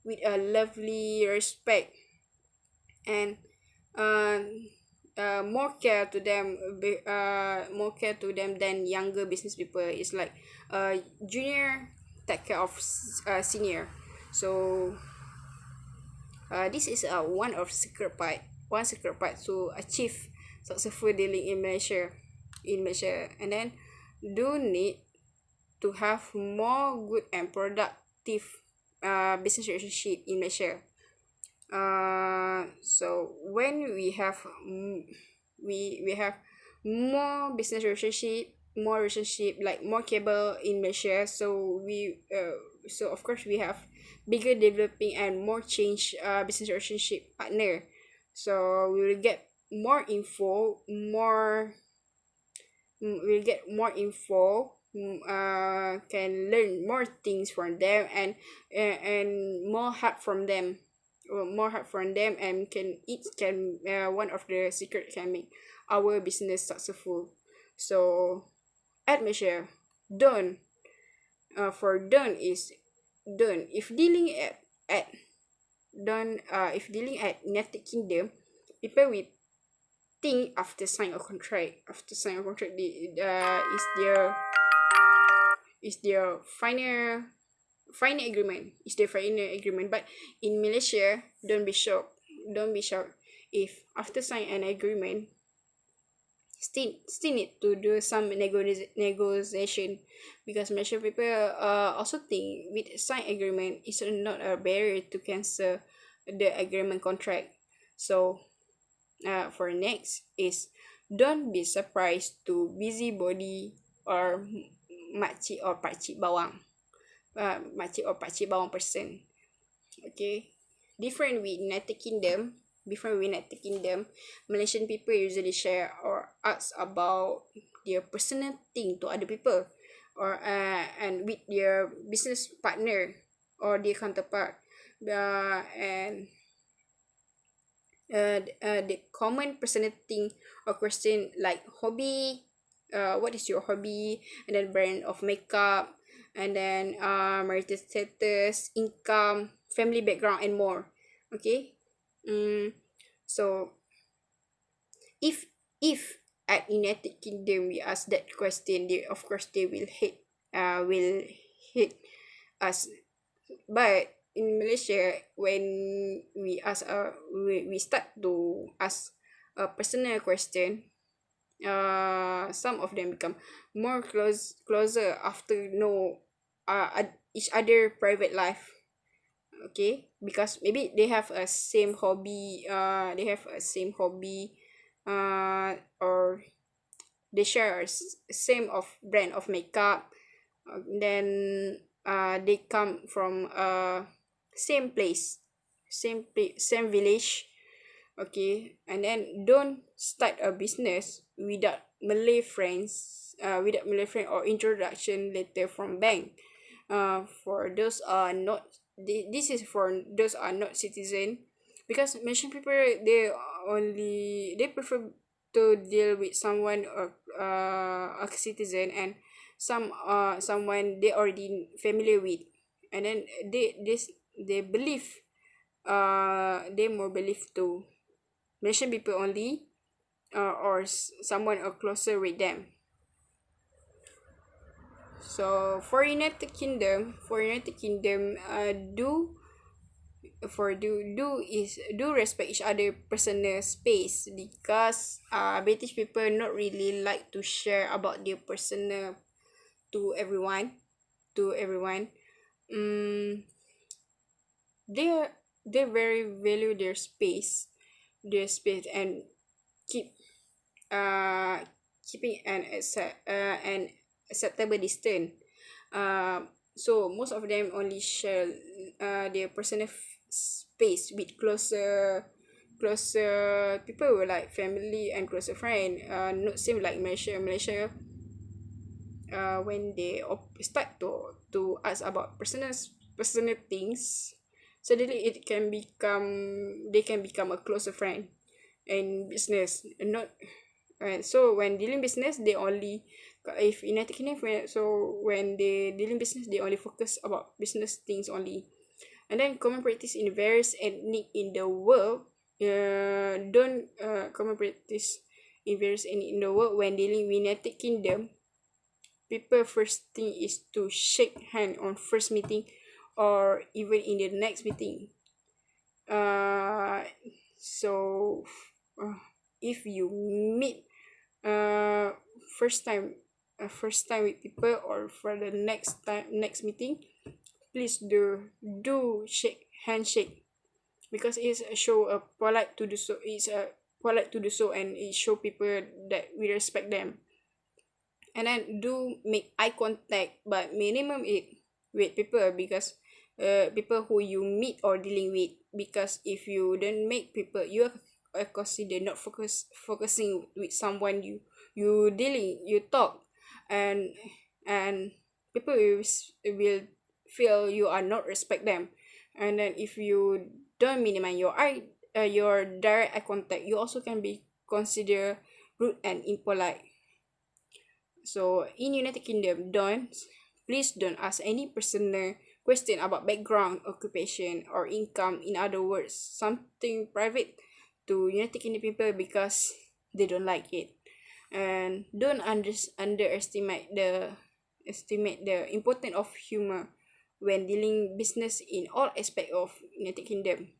with a lovely respect, and uh, more care to them than younger business people. It's like junior take care of senior. So this is one secret part to achieve successful dealing in Malaysia. And then do need to have more good and productive business relationship in Malaysia. So when we have more business relationship, like more cable in Malaysia, so of course we have bigger developing and more change business relationship partner. So we will get more info, we'll get more info, can learn more things from them, and more help from them, and can one of the secret can make our business successful. So at Malaysia, don't for don't is don't if dealing at don't if dealing at United Kingdom, people will think after sign a contract, is their final agreement. But in Malaysia, don't be shocked if after sign an agreement, still need to do some negotiation, because Malaysian people also think with sign agreement is not a barrier to cancel the agreement contract. So for next is don't be surprised to busybody or makcik or pakcik bawang, makcik or pakcik bawang person. Okay, different with United Kingdom, Malaysian people usually share or ask about their personal thing to other people, or and with their business partner or their counterpart, and the common personal thing or question like hobby, what is your hobby, and then brand of makeup, and then marital status, income, family background, and more. Okay. So if at United Kingdom we ask that question, they of course they will hate us. But in Malaysia, when we start to ask a personal question, some of them become more closer after know each other private life. Okay, because maybe they have a same hobby, or they share same of brand of makeup. Then they come from same place, same village. Okay, and then don't start a business without Malay friend or introduction letter from bank. For those are not this is for those are not citizen, because Malaysian people, they prefer to deal with someone or a citizen, and someone they already familiar with, and then they believe, they more believe to Malaysian people only, or someone or closer with them. So for United Kingdom, do respect each other personal space, because British people not really like to share about their personal to everyone. um they they very value their space, and keep uh keeping an acceptable distance. So most of them only share their personal space with closer people, who like family and closer friend. Not same like Malaysia, when they start to ask about personal things, suddenly they can become a closer friend in business. Not So when dealing business, they only, if United Kingdom, so when they dealing business, they only focus about business things only. And then common practice in various ethnic in the world, don't common practice in various ethnic in the world when dealing with United Kingdom. People first thing is to shake hand on first meeting, or even in the next meeting. uh so uh, if you meet uh first time with people, or for the next meeting, please do handshake, because it's a show a polite to do so it's a polite to do so, and it show people that we respect them. And then do make eye contact, but minimum it with people, because people who you meet or dealing with. Because if you don't make people, you are considered not focusing with someone you talk, and and people will feel you are not respect them. And then if you don't minimize your direct eye contact, you also can be considered rude and impolite. So in United Kingdom, please don't ask any personal question about background, occupation, or income. In other words, something private to United Kingdom people, because they don't like it. And don't estimate the importance of humor when dealing business in all aspect of United Kingdom.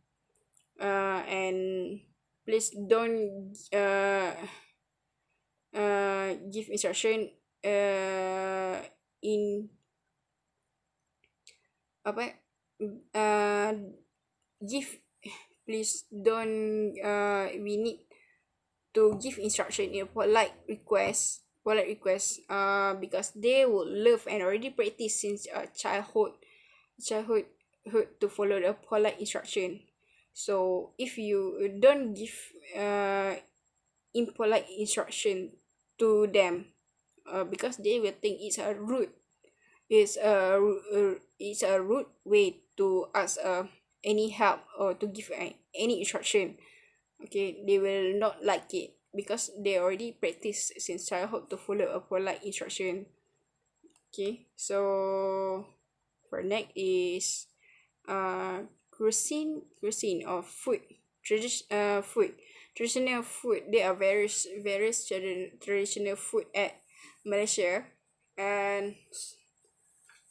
And please don't give instruction in apa uh, give please don't we need to give instruction in a polite request, because they would love and already practice since childhood to follow the polite instruction. So if you don't give impolite instruction to them, because they will think it's a rude way to ask any help, or to give any instruction. Okay, they will not like it, because they already practice since childhood to follow a polite instruction. Okay, so for next is cuisine of food. food. Traditional food. There are various traditional food at Malaysia, and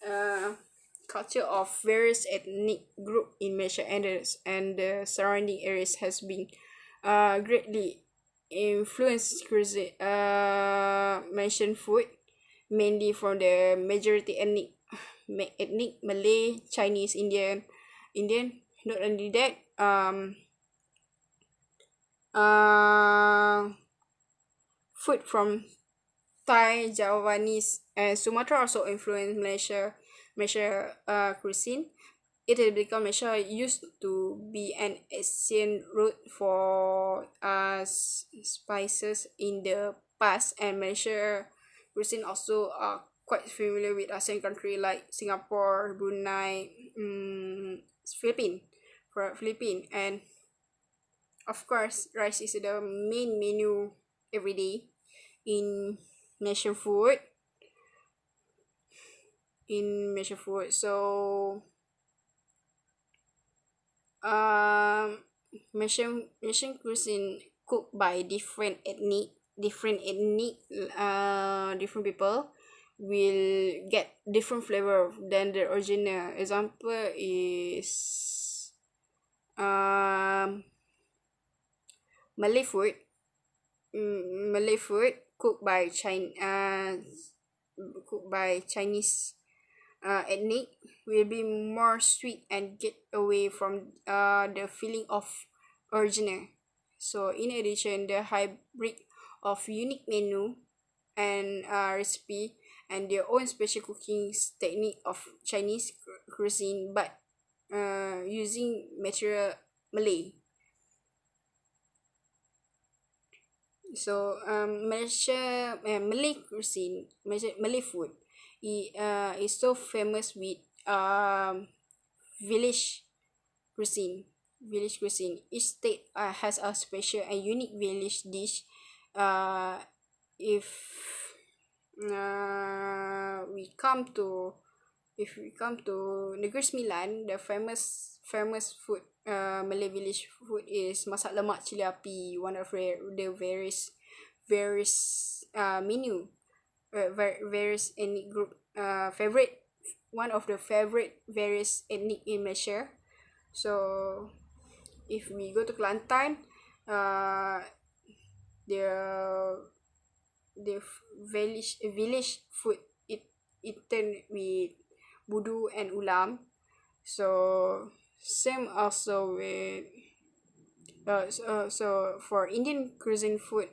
uh, culture of various ethnic group in Malaysia and the surrounding areas has been greatly influenced cuisine Malaysian food, mainly from the majority ethnic Malay, Chinese, Indian. Not only that, uh, food from Thai, Javanese, and Sumatra also influenced Malaysia cuisine. It has become Malaysia used to be an Asian route for spices in the past, and Malaysia cuisine also are quite familiar with ASEAN country like Singapore, Brunei, Philippines, and of course rice is the main menu every day in Malaysian food. So um Malaysian cuisine cooked by different people will get different flavor than the original. Example is um Malay food. Malay food cooked by Chinese ethnic will be more sweet and get away from the feeling of original. So in addition, the hybrid of unique menu and recipe and their own special cooking technique of Chinese cuisine, but using material Malay. So Malay cuisine, Malay food, is so famous with village cuisine. Village cuisine. Each state has a special and unique village dish. If we come to Negeri Sembilan, the famous food, Malay village food is masak lemak cili api. One of the various menu, various ethnic group, favorite one of the favorite various ethnic in Malaysia. So if we go to Kelantan, the village food eaten with budu and ulam. So same also with so for Indian cuisine food,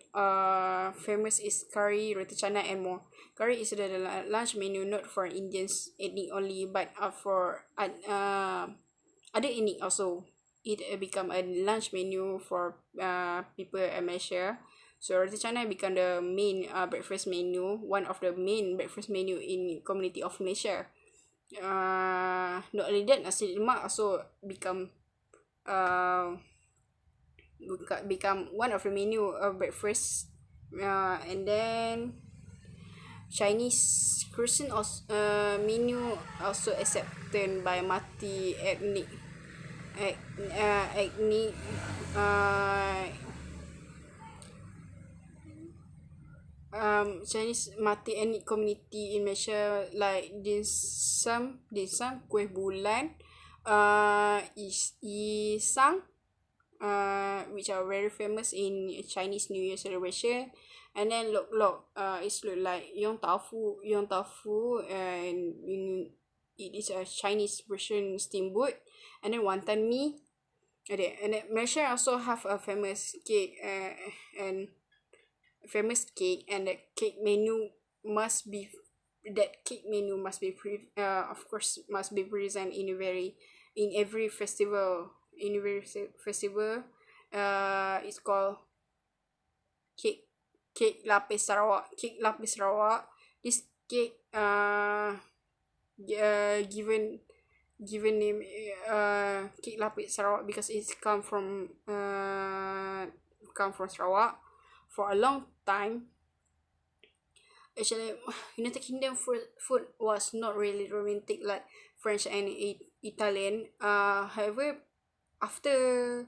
famous is curry, roti canai, and more. Curry is the lunch menu not for Indians ethnic only, but for other ethnic also. It become a lunch menu for people in Malaysia. So roti canai become the main breakfast menu, one of the main breakfast menu in community of Malaysia. Not only that, nasi lemak also become one of the menu of breakfast. And then Chinese cuisine also menu also accepted by multi ethnic Chinese multi ethnic community in Malaysia, like dim sum, kuih bulan, isang, which are very famous in Chinese New Year celebration. And then lok is look like yong tau fu, and it is a Chinese version steamboat. And then wonton mee. Okay, and then Malaysia also have a famous cake, and the cake menu must be of course must be present in every festival. It's called cake lapis Sarawak. This cake given name cake lapis Sarawak because it's come from Sarawak. For a long time, actually, United Kingdom food was not really romantic like French and Italian. However, after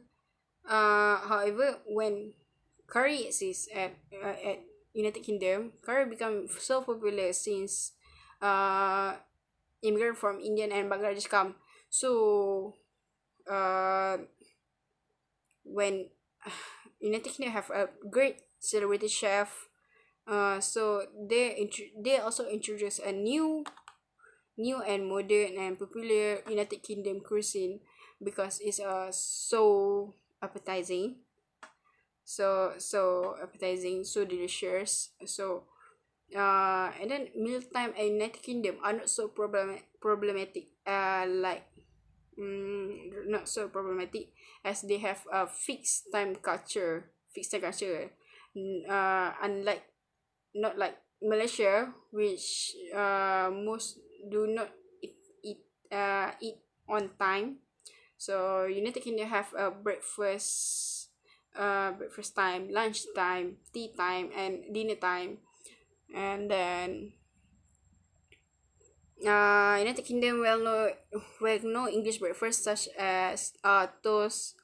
However, when curry exists at United Kingdom, curry become so popular since uh immigrant from Indian and Bangladesh come. So uh when United Kingdom have a great celebrity chef, so they also introduce a new and modern and popular United Kingdom cuisine because it's so appetizing, so appetizing, so delicious. So and then mealtime in United Kingdom are not so problematic, like not so problematic, as they have a fixed time culture. Unlike, not like Malaysia, which most do not eat on time. So United Kingdom have a breakfast time, lunch time, tea time, and dinner time. And then United Kingdom well know English breakfast such as toast,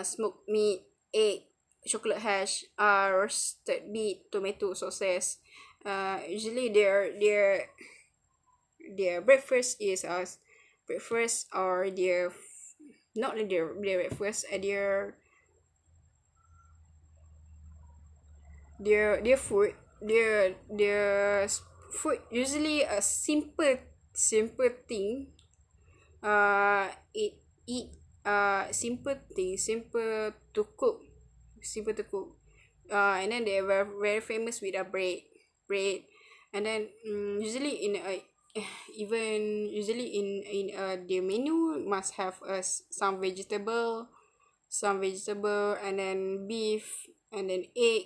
smoked meat, egg, chocolate hash, roasted beet, tomato sauces. Usually their breakfast is breakfast, or their not their breakfast, their food, their food usually a simple thing. It simple thing, simple to cook. And then they were very famous with a bread. And then usually in a even usually in their menu must have some vegetable, and then beef, and then egg.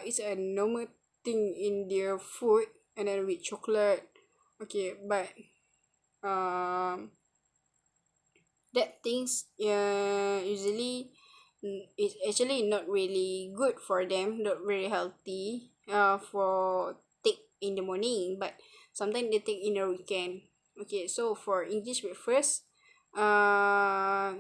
It's a normal thing in their food, and then with chocolate. Okay, but um that things usually is actually not really good for them, not very healthy for take in the morning, but sometimes they take in the weekend. Okay, so for English breakfast, uh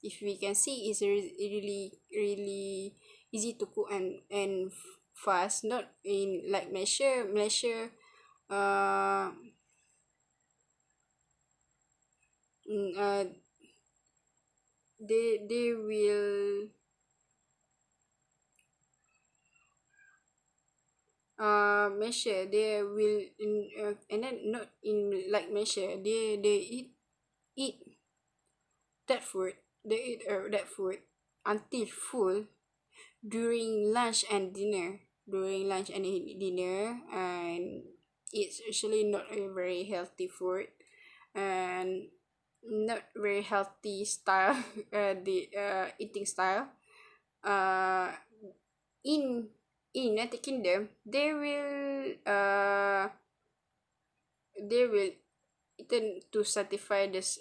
if we can see, it's really easy to cook and fast, not in like Malaysia. uh mm, uh they will Malaysia, they will and then not in like Malaysia, they eat that food, that food until full during lunch and dinner. And it's actually not a very healthy food, and not very healthy style, the eating style. uh in United Kingdom, they will eaten to satisfy this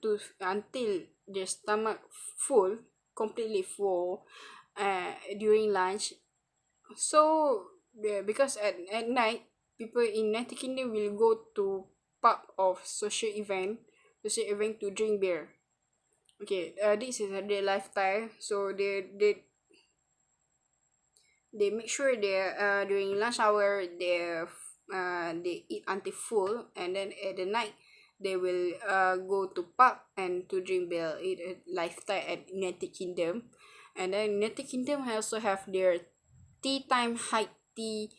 to until their stomach full, completely full, during lunch. So yeah, because at night, people in United Kingdom will go to pub of social event to drink beer. Okay, this is their lifestyle. So they make sure during lunch hour they eat until full, and then at the night they will go to pub and to drink beer. Eat a lifestyle at United Kingdom. And then United Kingdom also have their tea time, high tea,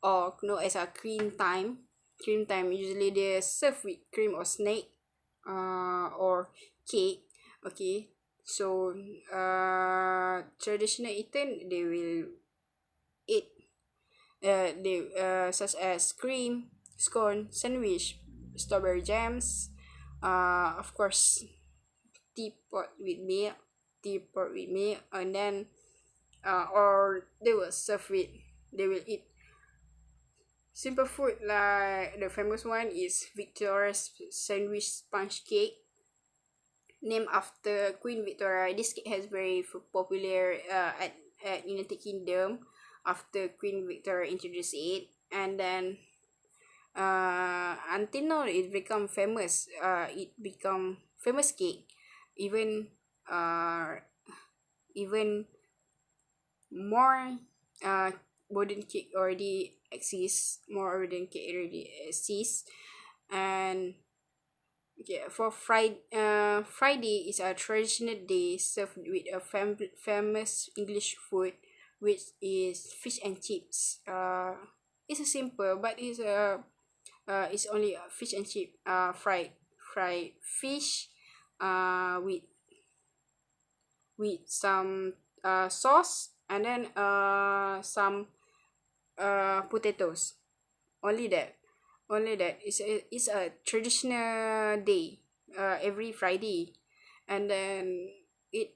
or known as a cream time. Usually they serve with cream or snake, or cake. Okay, so traditional eaten, they will eat they such as cream, scone, sandwich, strawberry jams, of course, teapot with milk, and then or they will eat simple food. Like the famous one is Victoria's sandwich sponge cake, named after Queen Victoria. This cake has very popular at United Kingdom after Queen Victoria introduced it. And then until now it become famous cake. Even even more modern cake already exists. More modern cake already exists. And okay, for Friday is a traditional day served with a famous English food, which is fish and chips. It's a simple, but it's only a fish and chip. Fried fish. With some sauce, and then some potatoes. Only that. Only that. It's a traditional day. Every Friday, and then eat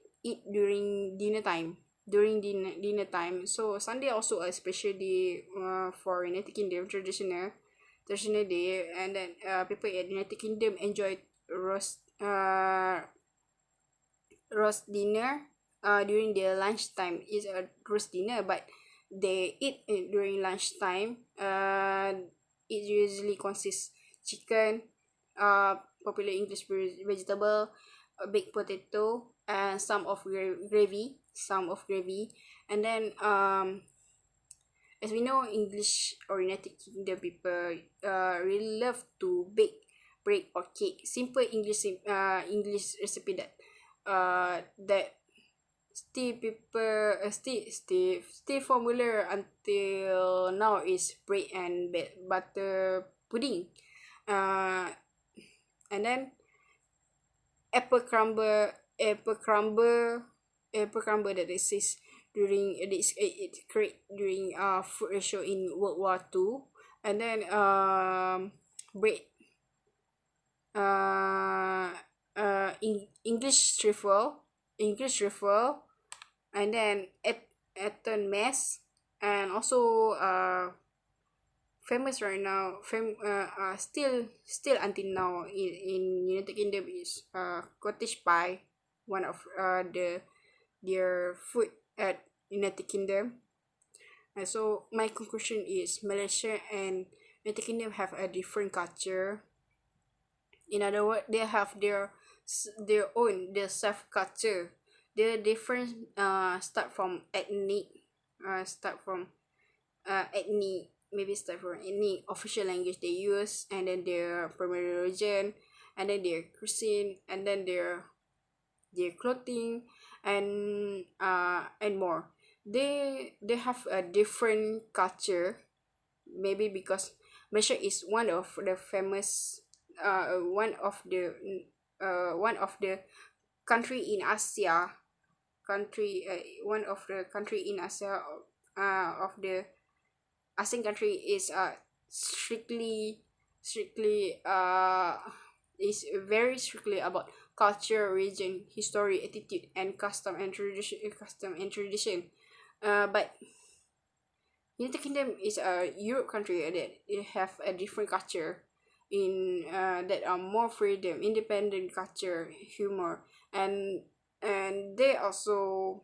during dinner time. During dinner time. So Sunday also a special day for United Kingdom, traditional day, and then people at United Kingdom enjoy roast dinner during their lunchtime. It's a roast dinner, but they eat it during lunchtime. It usually consists chicken, popular English vegetable, a baked potato, and some of gravy, and then as we know, English or United Kingdom people really love to bake bread or cake. Simple English recipe that still people still formula until now is bread and butter pudding. Uh, and then apple crumble that exists during it's created during food ratio in World War II. And then bread, English truffle, and then Eton mess, and also famous right now, still until now in United Kingdom is cottage pie, one of their food at United Kingdom. And so my conclusion is Malaysia and United Kingdom have a different culture. In other words, they have their self culture. They're different. Start from ethnic official language they use, and then their primary religion, and then their cuisine, and then their clothing, and more. They have a different culture, maybe because Malaysia is one of the famous one of the country in Asia, one of the country in Asia, of the ASEAN country is strictly is very strictly about culture, religion, history, attitude, and custom and tradition. But United Kingdom is a Europe country that it have a different culture in that are more freedom, independent culture, humor, and they also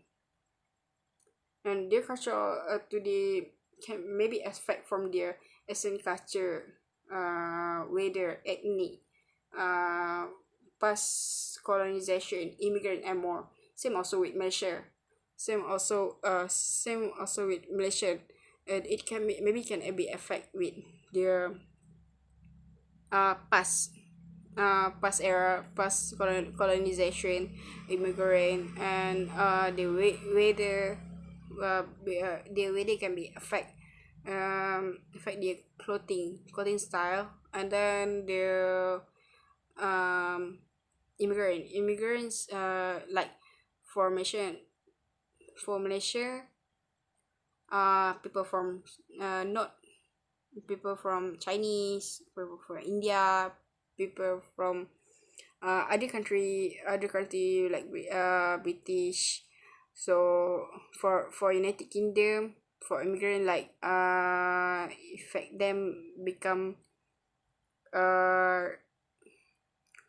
and their culture today can maybe affect from their Asian culture, whether ethnic, past colonization, immigrant, and more. Same also with Malaysia. Same also with Malaysia. And it can be maybe can be affect with their past colonization, immigrant, and the way they can be affect their clothing style, and then their immigrants, like for Malaysia, people from not people from Chinese, people from India, people from other country like British. So for United Kingdom, for immigrant, like effect them become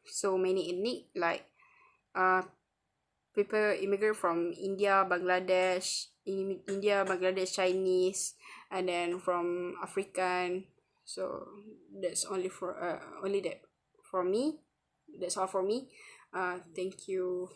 so many ethnic, like people immigrate from Bangladesh, Chinese, and then from African. So that's only that for me. That's all for me. Thank you.